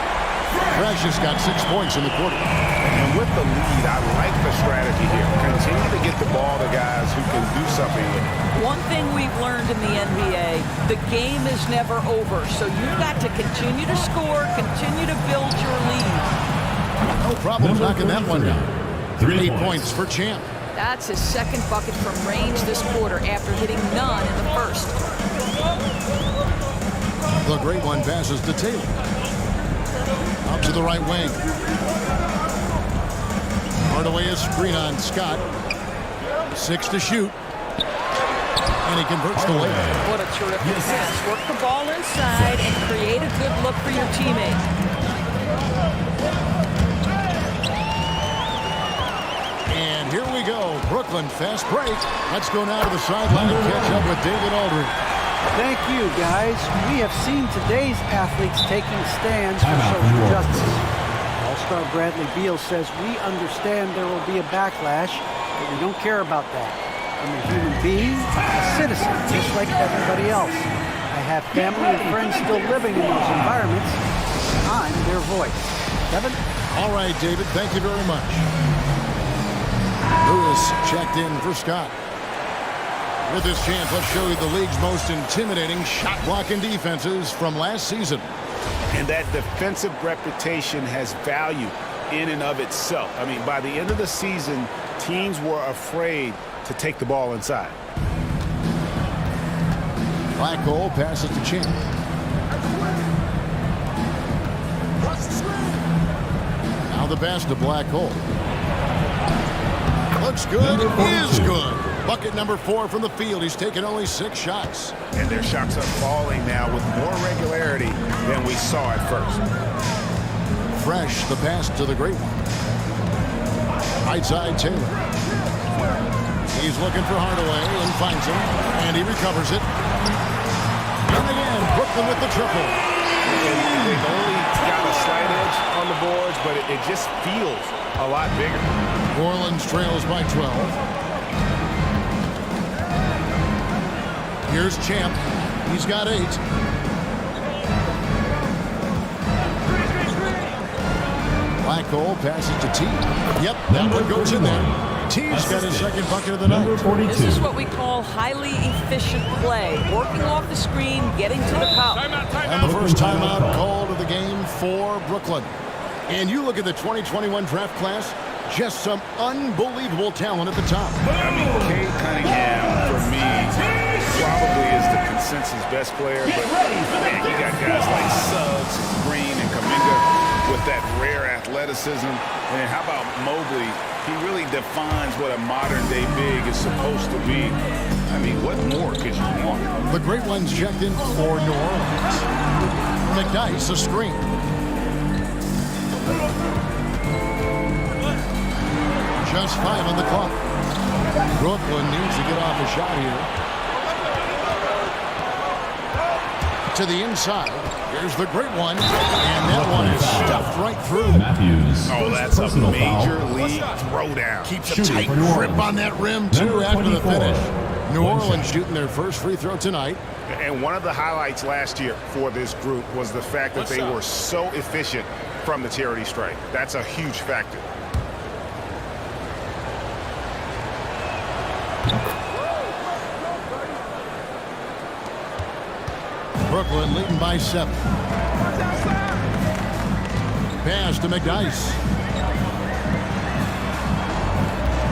Fresh has got 6 points in the quarter. And with the lead, I like the strategy here. Continue to get the ball to guys who can do something with it. One thing we've learned in the NBA, the game is never over. So you've got to continue to score, continue to build your lead. No problem knocking that one down. 3 points for Champ. That's his second bucket from range this quarter after hitting none in the first. The great one passes to Taylor. Out to the right wing. Hardaway is screen on Scott. 6 to shoot. And he converts the layup. What a terrific pass. Work the ball inside and create a good look for your teammate. And here we go. Brooklyn fast break. Let's go now to the sideline and catch up with David Aldridge. Thank you, guys. We have seen today's athletes taking stands for social justice. All-star Bradley Beal says, we understand there will be a backlash, but we don't care about that. I'm a human being, a citizen, just like everybody else. I have family and friends still living in those environments. I'm their voice. Kevin? All right, David, thank you very much. Lewis checked in for Scott. With this chance, let's show you the league's most intimidating shot-blocking defenses from last season. And that defensive reputation has value in and of itself. I mean, by the end of the season, teams were afraid to take the ball inside. Black Hole passes to Champ. Now the pass to Black Hole. Looks good, is good. Bucket number 4 from the field. He's taken only 6 shots. And their shots are falling now with more regularity than we saw at first. Fresh, the pass to the great one. Right side, Taylor. He's looking for Hardaway and finds him, and he recovers it. And again, Brooklyn with the triple. They've only got a slight edge on the boards, but it just feels a lot bigger. New Orleans trails by 12. Here's Champ. He's got 8. Blackole passes to T. Yep, that one goes in there. T's got his second bucket of the night. This is what we call highly efficient play. Working off the screen, getting to the cup. And the first timeout called of the game for Brooklyn. And you look at the 2021 draft class, just some unbelievable talent at the top. I mean, Cade Cunningham, for me, probably is the consensus best player. But, man, you got guys like Suggs, Green, and Kuminga with that rare athleticism. And how about Mobley? He really defines what a modern-day big is supposed to be. I mean, what more could you want? The great ones checked in for New Orleans. McDyess, a screen. Just 5 on the clock. Brooklyn needs to get off a shot here. To the inside. Here's the great one. And that one is stuffed right through. Matthews. Oh, that's a major league throwdown. Keeps a tight grip on that rim, too, after the finish. New Orleans shooting their first free throw tonight. And one of the highlights last year for this group was the fact that they were so efficient from the charity stripe. That's a huge factor. Brooklyn leading by 7. Pass to McDyess.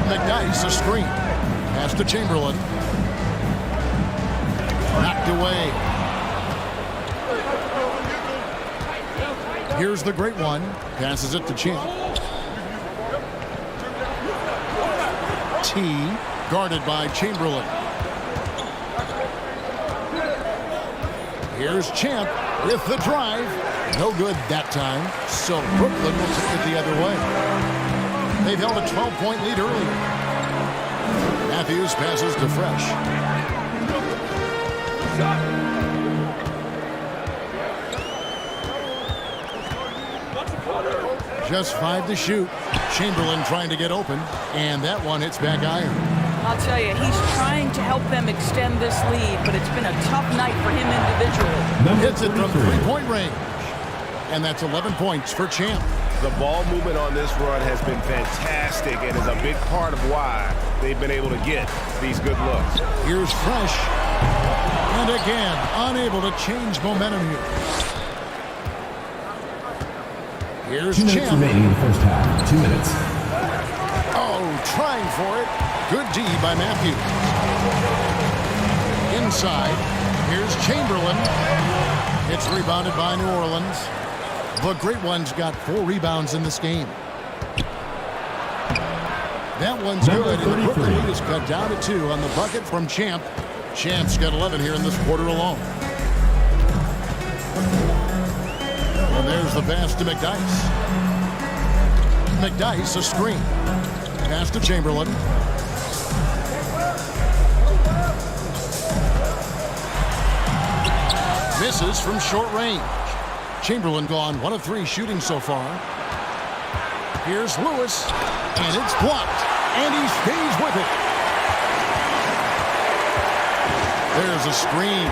McDyess, a screen. Pass to Chamberlain. Knocked away. Here's the great one. Passes it to Champ. T, guarded by Chamberlain. Here's Champ with the drive. No good that time, so Brooklyn will take it the other way. They've held a 12-point lead earlier. Matthews passes to Fresh. Just 5 to shoot. Chamberlain trying to get open, and that one hits back iron. I'll tell you, he's trying to help them extend this lead, but it's been a tough night for him individually. Hits it from 3-point range. And that's 11 points for Champ. The ball movement on this run has been fantastic and is a big part of why they've been able to get these good looks. Here's Fresh. And again, unable to change momentum here. Here's 2 minutes Champ. remaining in the first half. 2 minutes. Oh, trying for it. Good D by Matthews. Inside. Here's Chamberlain. It's rebounded by New Orleans. The great one's got 4 rebounds in this game. That one's good, and the Brooklyn lead is cut down to 2 on the bucket from Champ. Champ's got 11 here in this quarter alone. And there's the pass to McDyess. McDyess, a screen. Pass to Chamberlain. Misses from short range. Chamberlain gone 1 of 3 shooting so far. Here's Lewis, and it's blocked, and he stays with it. There's a screen.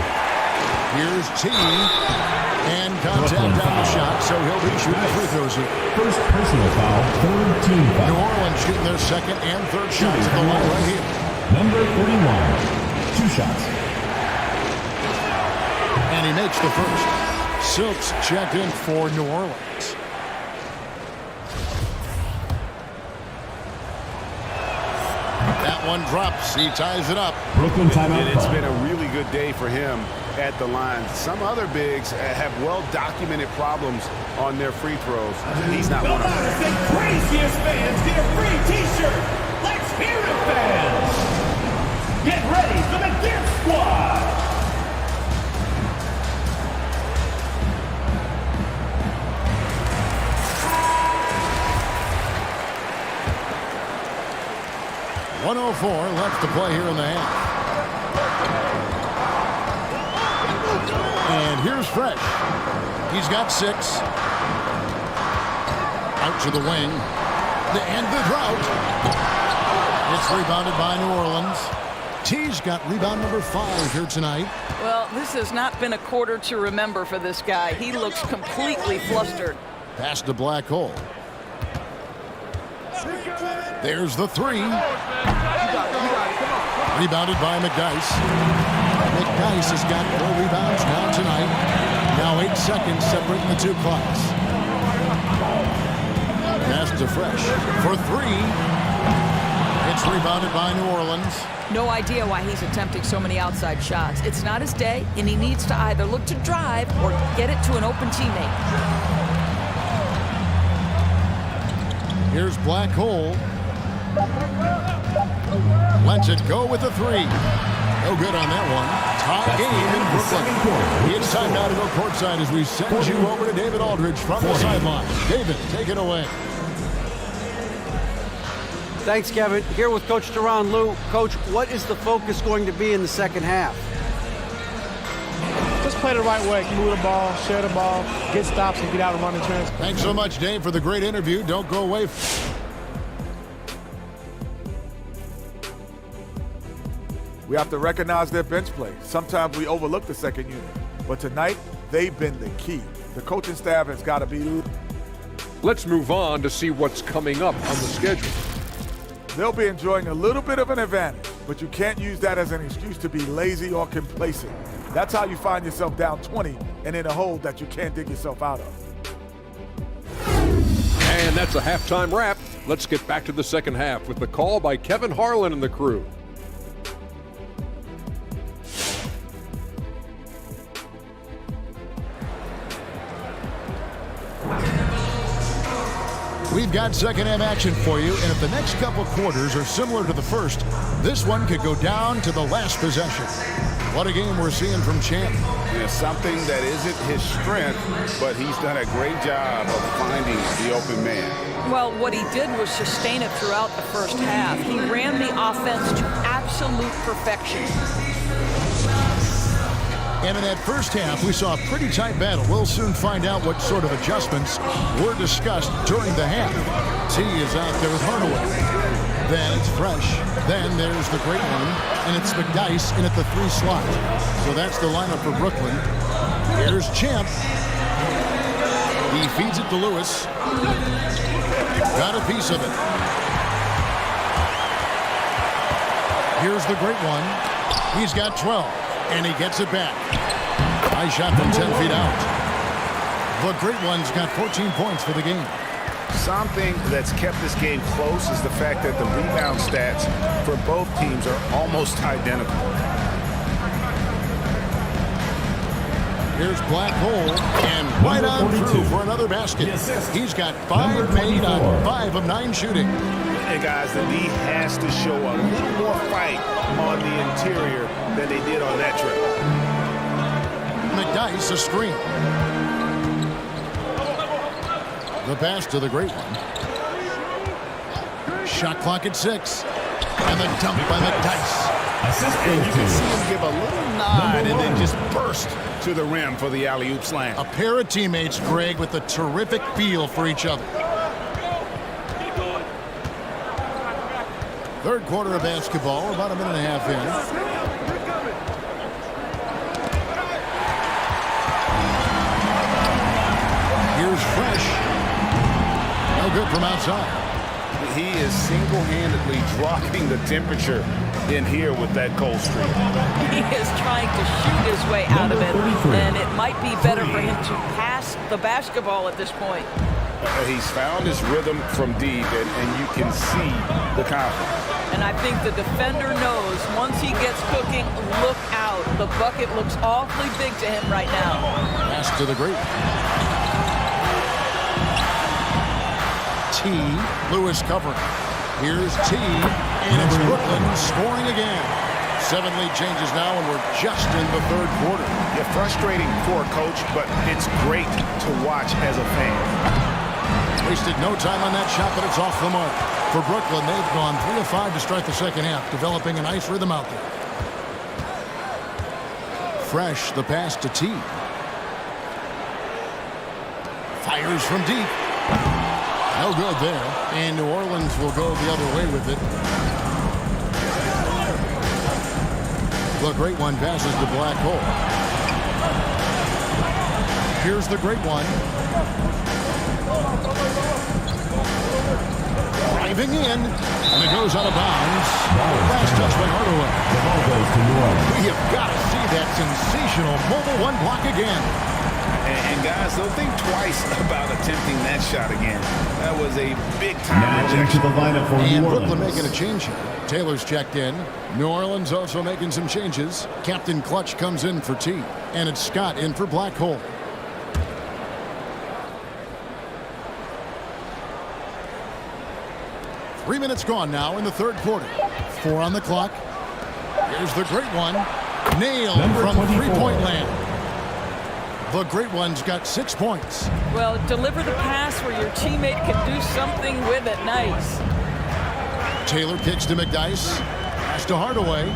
Here's T, and contact down the shot, so he'll be shooting free throws here. First personal foul, third team foul. New Orleans shooting their second and third shots at the line right here. Number 31, 2 shots. And he makes the first. Silks checked in for New Orleans. That one drops. He ties it up. Brooklyn timeout. And it's been a really good day for him at the line. Some other bigs have well-documented problems on their free throws. He's not one of them. The loudest and craziest fans get a free T-shirt. Let's hear it, fans. Get ready for the Gift Squad. 1:04 left to play here in the half. And here's Fresh. He's got 6. Out to the wing. And the drought. It's rebounded by New Orleans. T's got rebound number 5 here tonight. Well, this has not been a quarter to remember for this guy. He looks completely flustered. Pass to Black Hole. There's the 3. Rebounded by McDyess. McDyess has got 4 rebounds now tonight. Now 8 seconds separating the two clocks. Pass to Fresh for 3. It's rebounded by New Orleans. No idea why he's attempting so many outside shots. It's not his day, and he needs to either look to drive or get it to an open teammate. Here's Black Hole. Lets it go with the 3. No good on that one. Tie game in Brooklyn. It's time now to go courtside as we send you over to David Aldridge from the sideline. David, take it away. Thanks, Kevin. Here with Coach Teron Lou. Coach, what is the focus going to be in the second half? Just play the right way. Move the ball, share the ball, get stops, and get out and run in transition. Thanks so much, Dave, for the great interview. Don't go away. We have to recognize their bench play. Sometimes we overlook the second unit. But tonight, they've been the key. The coaching staff has got to be... Let's move on to see what's coming up on the schedule. They'll be enjoying a little bit of an advantage, but you can't use that as an excuse to be lazy or complacent. That's how you find yourself down 20 and in a hole that you can't dig yourself out of. And that's a halftime wrap. Let's get back to the second half with the call by Kevin Harlan and the crew. We've got second half action for you, and if the next couple quarters are similar to the first, this one could go down to the last possession. What a game we're seeing from Champ. Yeah, something that isn't his strength, but he's done a great job of finding the open man. Well, what he did was sustain it throughout the first half. He ran the offense to absolute perfection. And in that first half, we saw a pretty tight battle. We'll soon find out what sort of adjustments were discussed during the half. T is out there with Hardaway. Then it's Fresh. Then there's the great one, and it's McDyess in at the 3 slot. So that's the lineup for Brooklyn. Here's Champ. He feeds it to Lewis. Got a piece of it. Here's the great one. He's got 12. And he gets it back. Nice shot from 10 feet out. The great one's got 14 points for the game. Something that's kept this game close is the fact that the rebound stats for both teams are almost identical. Here's Black Hole, and right on through for another basket. He's got 5 made on 5 of 9 shooting. And guys, the D has to show a little more fight on the interior than they did on that trip. McDyess a screen. The pass to the great one. Shot clock at 6. And the dunk by McDyess. And you can see him give a little nod and then just burst to the rim for the alley-oop slam. A pair of teammates, Greg, with a terrific feel for each other. Third quarter of basketball, about a minute and a half in. Here's Fresh. No good from outside. He is single-handedly dropping the temperature in here with that cold streak. He is trying to shoot his way out of it, and it might be better for him to pass the basketball at this point. He's found his rhythm from deep, and you can see the confidence. And I think the defender knows once he gets cooking, look out. The bucket looks awfully big to him right now. Pass to the great. T. Lewis covering. Here's T. And it's Brooklyn scoring again. 7 lead changes now, and we're just in the third quarter. Yeah, frustrating for a coach, but it's great to watch as a fan. Wasted no time on that shot, but it's off the mark. For Brooklyn, they've gone 3 of 5 to start the second half, developing a nice rhythm out there. Fresh, the pass to T. Fires from deep. No good there. And New Orleans will go the other way with it. The great one passes the black hole. Here's the great one. Driving in. And it goes out of bounds. Last touch by Hardaway. The ball goes to New Orleans. We have got to see that sensational mobile one block again. And guys, they'll think twice about attempting that shot again. That was a big-time Now into the lineup for and New Brooklyn Orleans. making a change here. Taylor's checked in. New Orleans also making some changes. Captain Clutch comes in for T. And it's Scott in for Black Hole. Three minutes gone now in the third quarter. 4 on the clock. Here's the great one. Nailed Number from 24. three-point land. The great one's got 6 points. Well, deliver the pass where your teammate can do something with it. Nice. Taylor kicks to McDyess. Pass to Hardaway.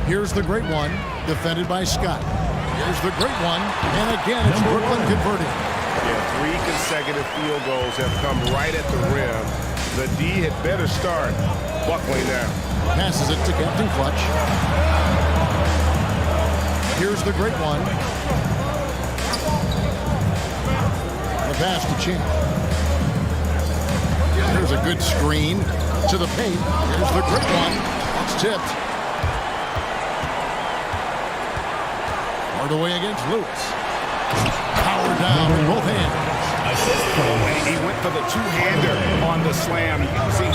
Here's the great one, defended by Scott. Here's the great one, and again it's Brooklyn converting. Yeah, 3 consecutive field goals have come right at the rim. The D had better start buckling down. Passes it to Captain Clutch. Here's the great one. The pass to Champ. Here's a good screen to the paint. Here's the great one. It's tipped. Hardaway against Lewis. Power down in both hands. He went for the two-hander on the slam. You can see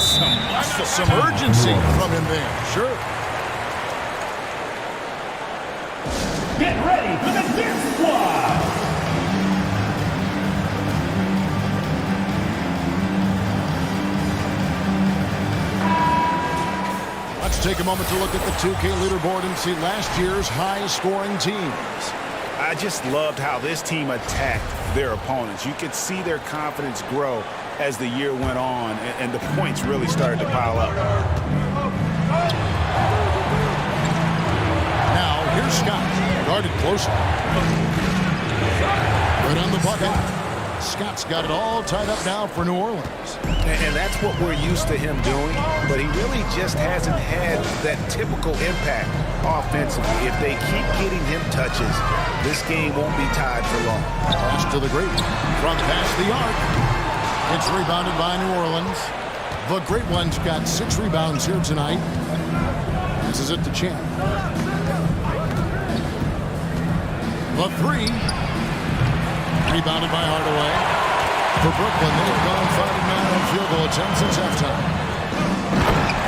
some urgency from him there. Sure. Get ready for the Dip Squad. Let's take a moment to look at the 2K leaderboard and see last year's high-scoring teams. I just loved how this team attacked their opponents. You could see their confidence grow as the year went on, and the points really started to pile up. Now, here's Scott, guarded closely. Right on the bucket. Scott's got it all tied up now for New Orleans. And that's what we're used to him doing, but he really just hasn't had that typical impact offensively. If they keep getting him touches, this game won't be tied for long. Pass to the great one. From past the arc. It's rebounded by New Orleans. The great one's got 6 rebounds here tonight. Passes it to Champ. The 3. Rebounded by Hardaway. For Brooklyn, they've gone 5 of 9 on field goal attempts since halftime.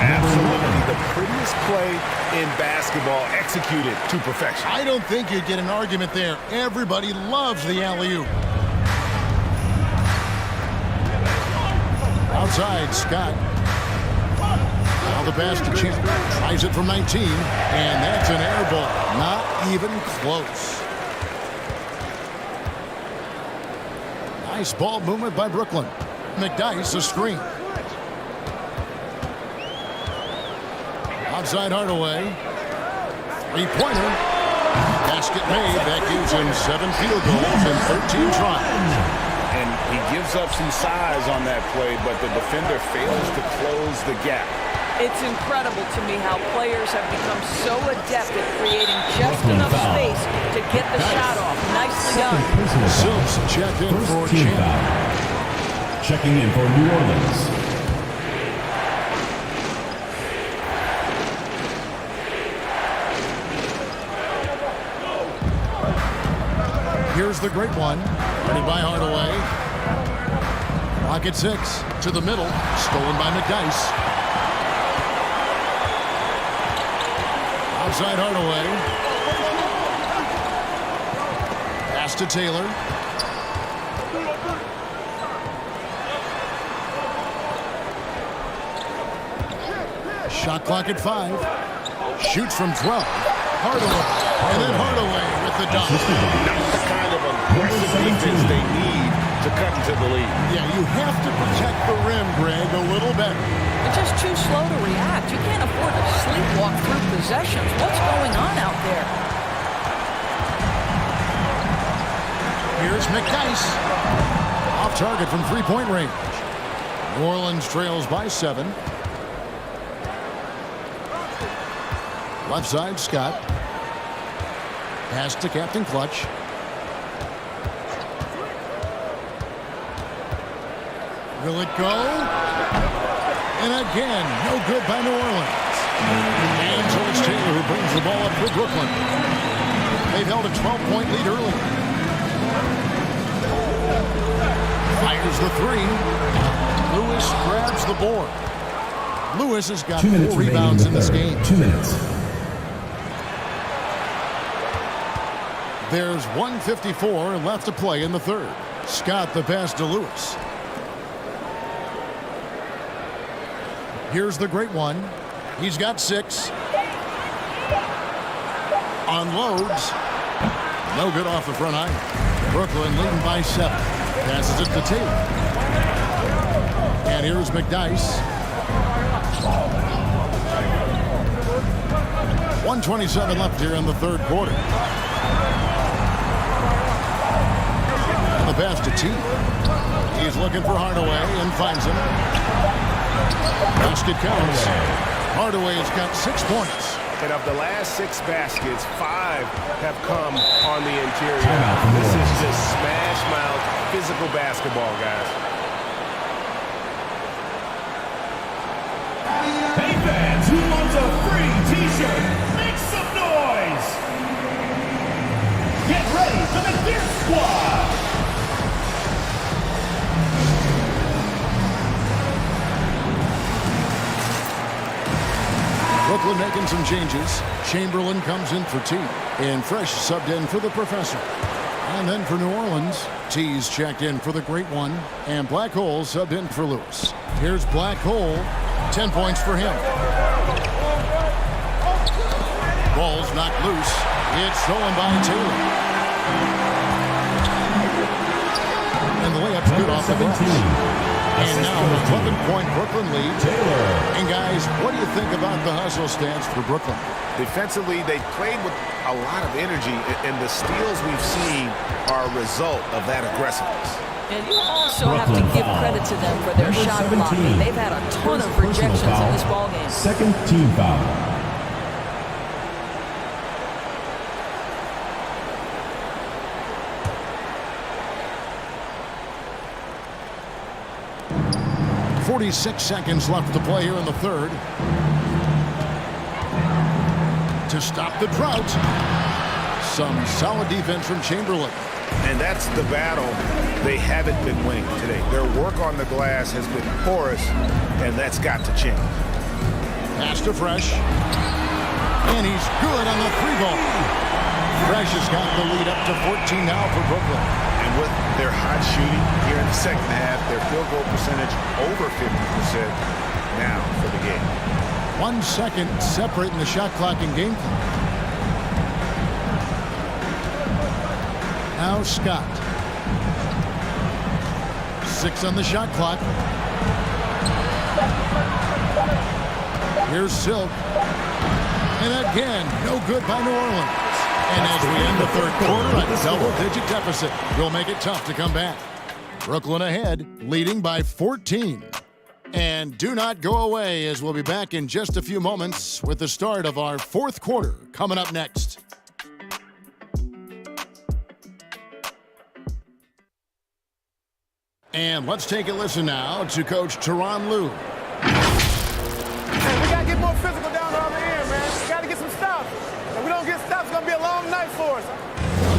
Absolutely the prettiest play in basketball, executed to perfection. I don't think you'd get an argument there. Everybody loves the alley-oop. Outside, Scott. Now the pass to Champ. Tries it from 19, and that's an air ball. Not even close. Nice ball movement by Brooklyn. McDyess, a screen. Outside Hardaway. Three-pointer. Basket made. That gives him 7 field goals and 13 tries. And he gives up some size on that play, but the defender fails to close the gap. It's incredible to me how players have become so adept at creating just enough space to get the shot off. Nicely done. Silks check in for Champ. Checking in for New Orleans. Here's the great one. Guarded by Hardaway. Rocket 6 to the middle. Stolen by McDyess. Outside Hardaway. Pass to Taylor. Shot clock at 5. Shoots from 12. Hardaway. And then Hardaway with the dunk. Not the kind of aggressive defense they need to cut into the lead. Yeah, you have to protect the rim, Greg, a little better. They're just too slow to react. You can't afford to sleepwalk through possessions. What's going on out there? Here's McDyess. Off target from three-point range. New Orleans trails by 7. Left side, Scott. Pass to Captain Clutch. Will it go? And again, no good by New Orleans. And so it's Taylor who brings the ball up for Brooklyn. They've held a 12-point lead early. Fires the 3. Lewis grabs the board. Lewis has got 4 rebounds in this game. 2 minutes. There's 1:54 left to play in the third. Scott the pass to Lewis. Here's the great one. He's got 6. Unloads. No good off the front iron. Brooklyn leading by 7. Passes it to Taylor. And here's McDyess. 1:27 left here in the third quarter. The pass to T. He's looking for Hardaway and finds him. Basket counts. Hardaway's got 6 points. And of the last 6 baskets, 5 have come on the interior. This is just smash mouth physical basketball, guys. Hey fans, who wants a free t-shirt? Make some noise! Get ready for the Gear Squad! Brooklyn making some changes. Chamberlain comes in for T. And Fresh subbed in for the Professor. And then for New Orleans, T's checked in for the Great One. And Black Hole subbed in for Lewis. Here's Black Hole. 10 points for him. Ball's knocked loose. It's stolen by Taylor. And the layup's good off the glass. And now a 11-point Brooklyn lead. Taylor. And guys, what do you think about the hustle stats for Brooklyn? Defensively, they played with a lot of energy, and the steals we've seen are a result of that aggressiveness. And you also have to give credit to them for their shot blocking. They've had a ton of rejections in this ballgame. Second team foul. .46 seconds left to play here in the third. To stop the drought. Some solid defense from Chamberlain. And that's the battle they haven't been winning today. Their work on the glass has been porous, and that's got to change. Pass to Fresh. And he's good on the 3-ball. Fresh has got the lead up to 14 now for Brooklyn. And with their hot shooting here in the second half, their field goal percentage over 50% now for the game. 1 second separating the shot clock and game clock. Now Scott. 6 on the shot clock. Here's Silk. And again, no good by New Orleans. And as we end the third quarter, a double-digit deficit will make it tough to come back. Brooklyn ahead, leading by 14. And do not go away, as we'll be back in just a few moments with the start of our fourth quarter coming up next. And let's take a listen now to Coach Tyronn Lue. Hey, we got to get more physical down the other end, man. We got to get some stops. If we don't get stops, it's going to be a long night for us.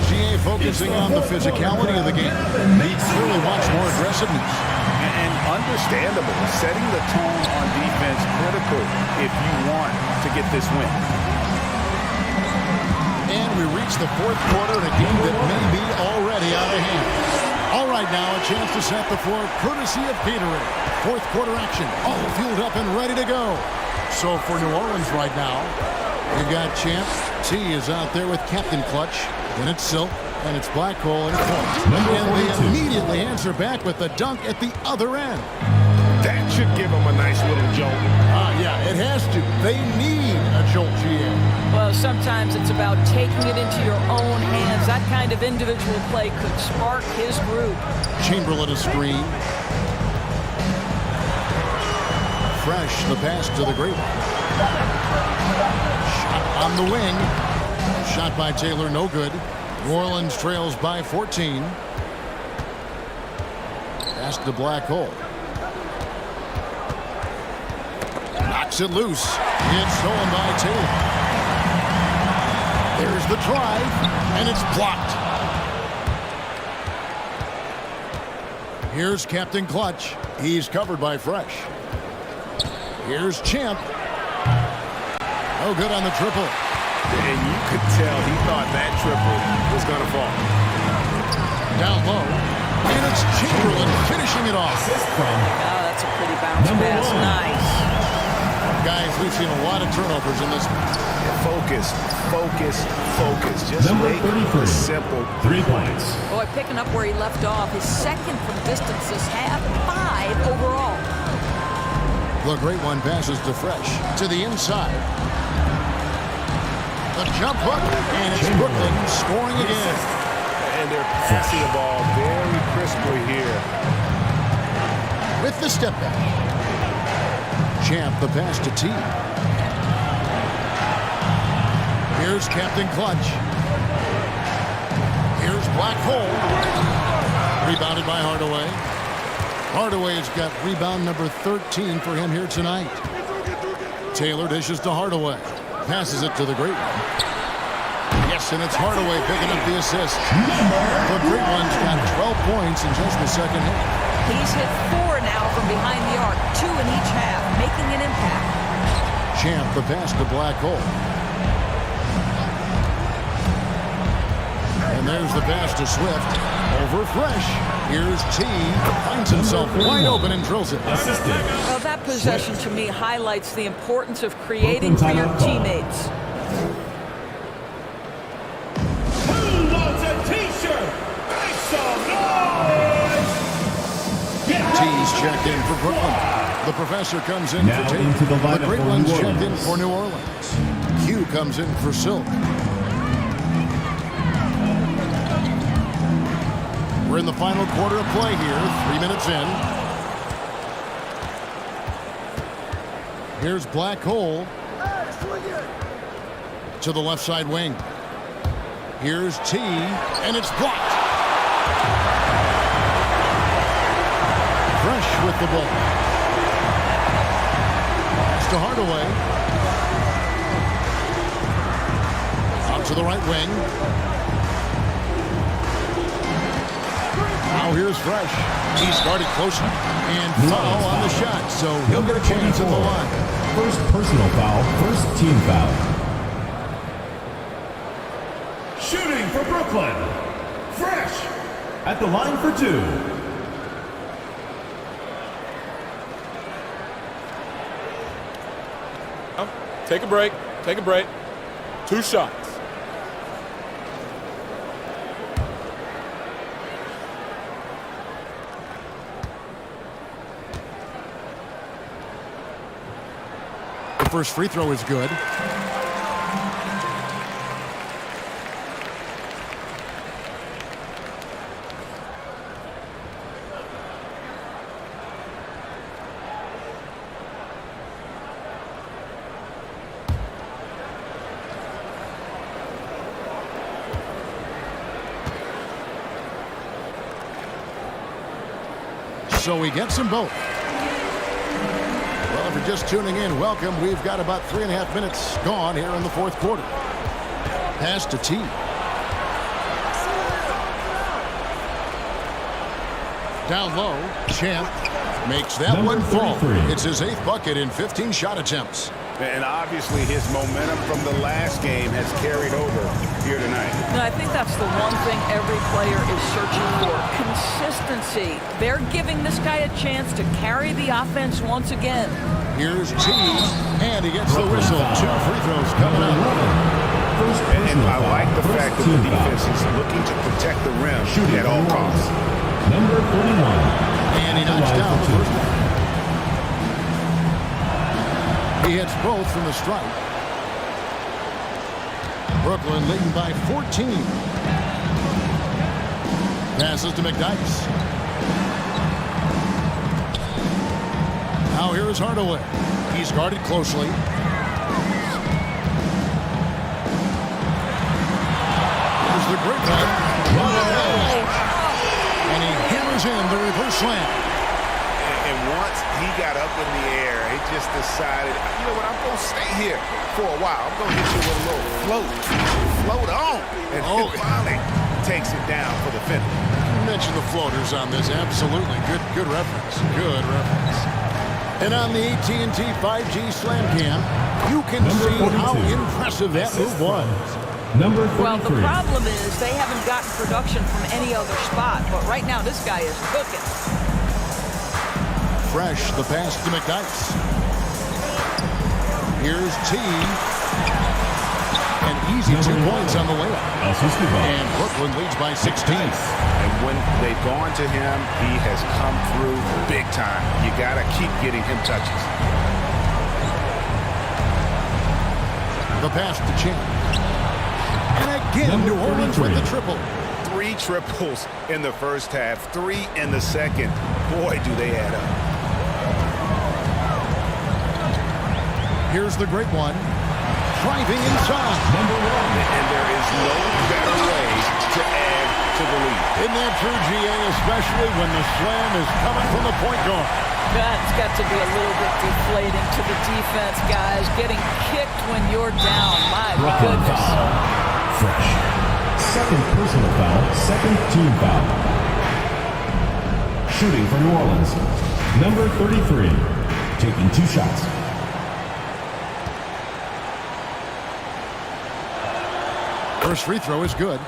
GA focusing on the physicality of the game. He clearly wants more aggressiveness. And understandable. Setting the tone on defense critical if you want to get this win. And we reach the fourth quarter in a game that may be already out of hand. All right, now a chance to set the floor courtesy of Gatorade. Fourth quarter action, all fueled up and ready to go. So for New Orleans right now, we've got Champ. T is out there with Captain Clutch. Then it's Silk. And it's Black Hole and point. And they immediately answer back with the dunk at the other end. That should give them a nice little jolt. Yeah, it has to. They need a jolt, GM. Well, sometimes it's about taking it into your own hands. That kind of individual play could spark his group. Chamberlain a screen. Fresh, the pass to the great one. Shot on the wing. Shot by Taylor, no good. New Orleans trails by 14. Pass to Black Hole. Knocks it loose. It's stolen by Taylor. There's the drive, and it's blocked. Here's Captain Clutch. He's covered by Fresh. Here's Champ. No good on the triple. And you could tell he thought that triple was going to fall. Down low. And it's Chamberlain finishing it off. Oh, that's a pretty bounce pass. Nice. Guys, we've seen a lot of turnovers in this one. Focus, focus, focus. Just make it simple. 3 points. Boy, picking up where he left off. His second from distance this half, 5 overall. The great one passes to Fresh. To the inside. The jump hook. And it's Brooklyn scoring again. And they're passing the ball very crisply here. With the step back. Champ, the pass to T. Here's Captain Clutch. Here's Black Hole. Rebounded by Hardaway. Hardaway's got rebound number 13 for him here tonight. Taylor dishes to Hardaway. Passes it to the great one. Yes, and it's Hardaway picking up the assist. The great one's got 12 points in just the second half. He's hit 4 now from behind the arc, 2 in each half, making an impact. Champ, the pass to Black Hole. And there's the pass to Swift. Over Fresh. Here's T. Finds himself wide open and drills it. Well, that possession to me highlights the importance of creating for your teammates. Who wants a t-shirt? Make some noise! T's checked in for Brooklyn. The professor comes in for Taylor. The great one's checked in for New Orleans. Q comes in for Silk. We're in the final quarter of play here, 3 minutes in. Here's Black Hole to the left side wing. Here's T, and it's blocked. Fresh with the ball. Pass to Hardaway. Out to the right wing. Now here's Fresh. He started closer. And foul on the shot, so he'll get a chance at the line. First personal foul, first team foul. Shooting for Brooklyn. Fresh. At the line for 2. Take a break. Take a break. 2 shots. The first free throw is good. So he gets them both. Well, if you're just tuning in, welcome. We've got about 3.5 minutes gone here in the fourth quarter. Pass to T. Down low, Champ makes that one fall. It's his 8th bucket in 15 shot attempts. And obviously his momentum from the last game has carried over here tonight. No, I think that's the one thing every player is searching for. Consistency. They're giving this guy a chance to carry the offense once again. Here's T, and he gets the whistle. 2 free throws coming up. And I like the fact that the defense is looking to protect the rim at all costs. Number 31. And he knocks down the first one. He hits both from the stripe. Brooklyn leading by 14. Passes to McDyess. Now here is Hardaway. He's guarded closely. Here's the great one. And he hammers in the reverse slam. And once he got up in the air, he just decided, you know what, I'm going to stay here for a while. I'm going to hit you with a little float on. And finally takes it down for the finish. You mentioned the floaters on this. Absolutely. Good reference. Good reference. And on the AT&T 5G Slam Cam, you can see how impressive that move was. Number 33. Well, the problem is they haven't gotten production from any other spot, but right now this guy is cooking. Fresh, the pass to McDyess. Here's T. An easy 2 points on the layup. And Brooklyn leads by 16. And when they've gone to him, he has come through big time. You got to keep getting him touches. The pass to Chin. And again, New Orleans with the triple. 3 triples in the first half, 3 in the second. Boy, do they add up. Here's the great one. Driving inside. Number 1. And there is no better way to add to the lead. Isn't that true, GA, especially when the slam is coming from the point guard? That's got to be a little bit deflating to the defense, guys. Getting kicked when you're down. My goodness. Fresh. Second personal foul, second team foul. Shooting for New Orleans. Number 33. Taking 2 shots. First free throw is good.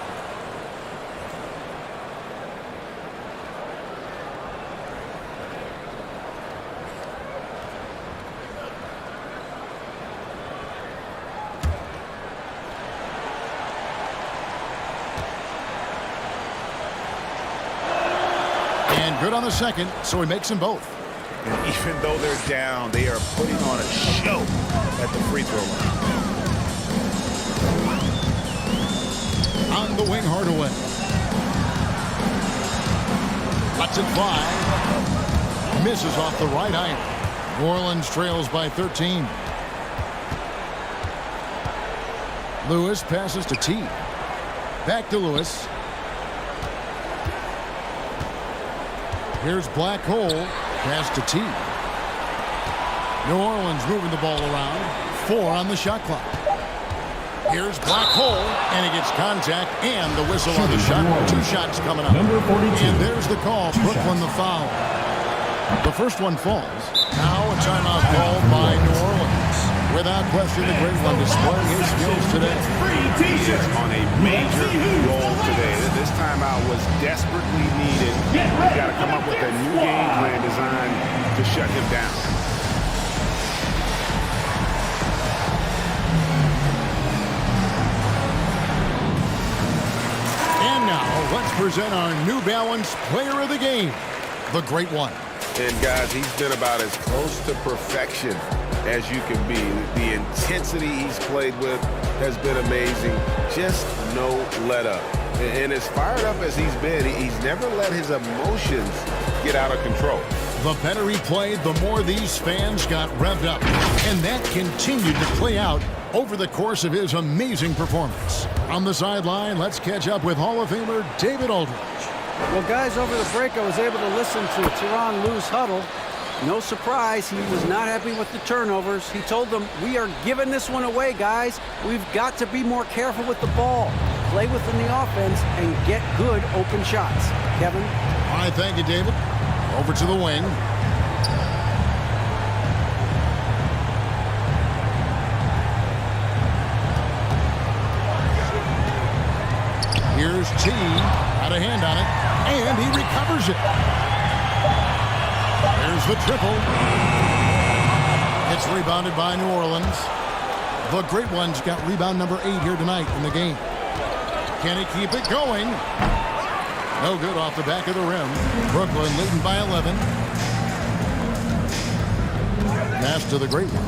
And good on the second, so he makes them both. And even though they're down, they are putting on a show at the free throw line. On the wing, Hardaway. Lets it fly. Misses off the right eye. New Orleans trails by 13. Lewis passes to T. Back to Lewis. Here's Black Hole. Pass to T. New Orleans moving the ball around. 4 on the shot clock. Here's Black Hole, and he gets contact and the whistle on the shot. 2 shots coming up. Number 42. And there's the call. Brooklyn the foul. The first one falls. Now a timeout call by New Orleans. Without question, the great one displaying his skills today. He is on a major roll today. This timeout was desperately needed. We've got to come up with a new game plan designed to shut him down. And now, let's present our New Balance Player of the Game, the Great One. And guys, he's been about as close to perfection as you can be. The intensity he's played with has been amazing. Just no let up. And as fired up as he's been, he's never let his emotions get out of control. The better he played, the more these fans got revved up. And that continued to play out over the course of his amazing performance. On the sideline, let's catch up with Hall of Famer David Aldridge. Well, guys, over the break, I was able to listen to Teron Lue's huddle. No surprise, he was not happy with the turnovers. He told them, we are giving this one away, guys. We've got to be more careful with the ball, play within the offense, and get good open shots. Kevin? All right, thank you, David. Over to the wing. Here's T. Got a hand on it, and he recovers it. There's the triple. It's rebounded by New Orleans. The Great Ones got rebound number 8 here tonight in the game. Can he keep it going? No good off the back of the rim. Brooklyn leading by 11. Pass to the Great One.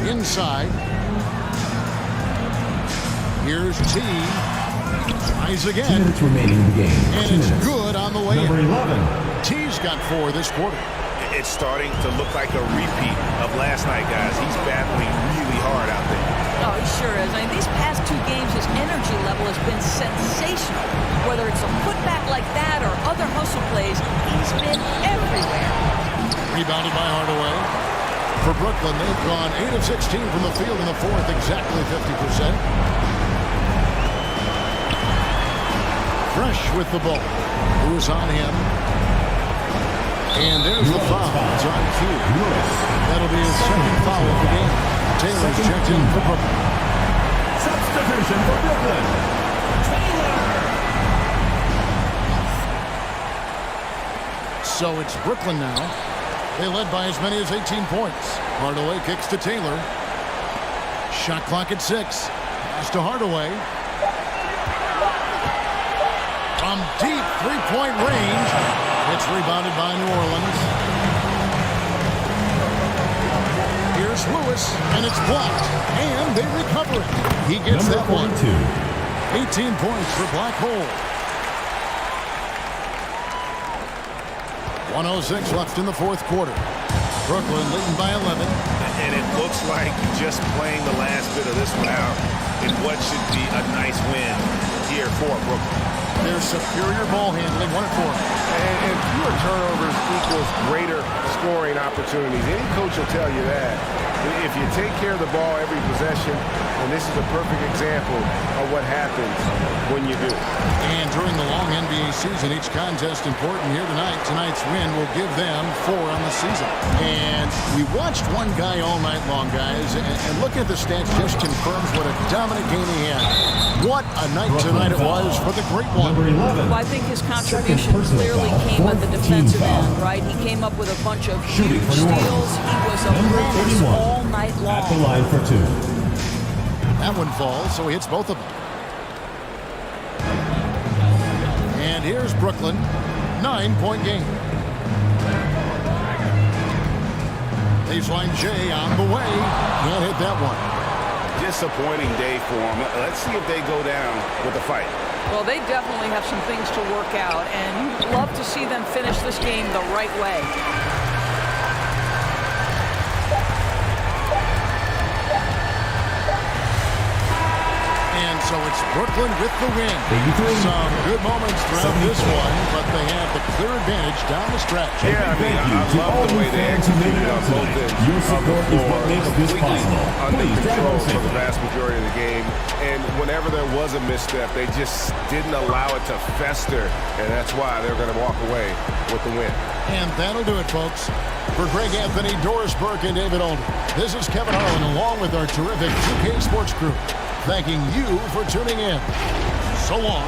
Inside. Here's T. Tries again. 2 minutes remaining in the game. And 2 it's minutes. good on the way Number in. 11. T's got 4 this quarter. It's starting to look like a repeat of last night, guys. He's battling really hard out there. Oh, he sure is. I mean, these past 2 games, his energy level has been sensational. Whether it's a putback like that or other hustle plays, he's been everywhere. Rebounded by Hardaway. For Brooklyn, they've gone 8 of 16 from the field in the fourth, exactly 50%. Fresh with the ball. Who is on him? And there's the foul. It's on cue. That'll be his second foul of the game. Taylor's checked in for Brooklyn. Substitution for Brooklyn. Taylor. So it's Brooklyn now. They led by as many as 18 points. Hardaway kicks to Taylor. Shot clock at 6. Pass to Hardaway. From deep three-point range. It's rebounded by New Orleans. Here's Lewis, and it's blocked. And they recover it. He gets Number that one. 42. 18 points for Black Hole. 1:06 left in the fourth quarter. Brooklyn leading by 11. And it looks like just playing the last bit of this one out in what should be a nice win here for Brooklyn. Their superior ball handling, 1 and 4. And fewer turnovers equals greater scoring opportunities. Any coach will tell you that. If you take care of the ball every possession, and this is a perfect example of what happens when you do. And during the long NBA season, each contest important here tonight. Tonight's win will give them 4 on the season. And we watched one guy all night long, guys, and looking at the stats just confirms what a dominant game he had. What a night tonight it was for the Great One. Well, I think his contribution clearly came at the defensive end, right? He came up with a bunch of huge steals. He was a menace all night long. At the line for 2. That one falls, so he hits both of them. And here's Brooklyn, 9-point game. Baseline J on the way. Can't hit that one. Disappointing day for them. Let's see if they go down with a fight. Well, they definitely have some things to work out, and you'd love to see them finish this game the right way. And so it's Brooklyn with the win. Some good moments throughout this one, but they have the clear advantage down the stretch. Yeah, I mean, I love the way they executed on both ends of the floor. Completely under control for the vast majority of the game. And whenever there was a misstep, they just didn't allow it to fester. And that's why they're going to walk away with the win. And that'll do it, folks. For Greg Anthony, Doris Burke, and David Olden, this is Kevin Harlan along with our terrific 2K Sports crew, thanking you for tuning in. So long.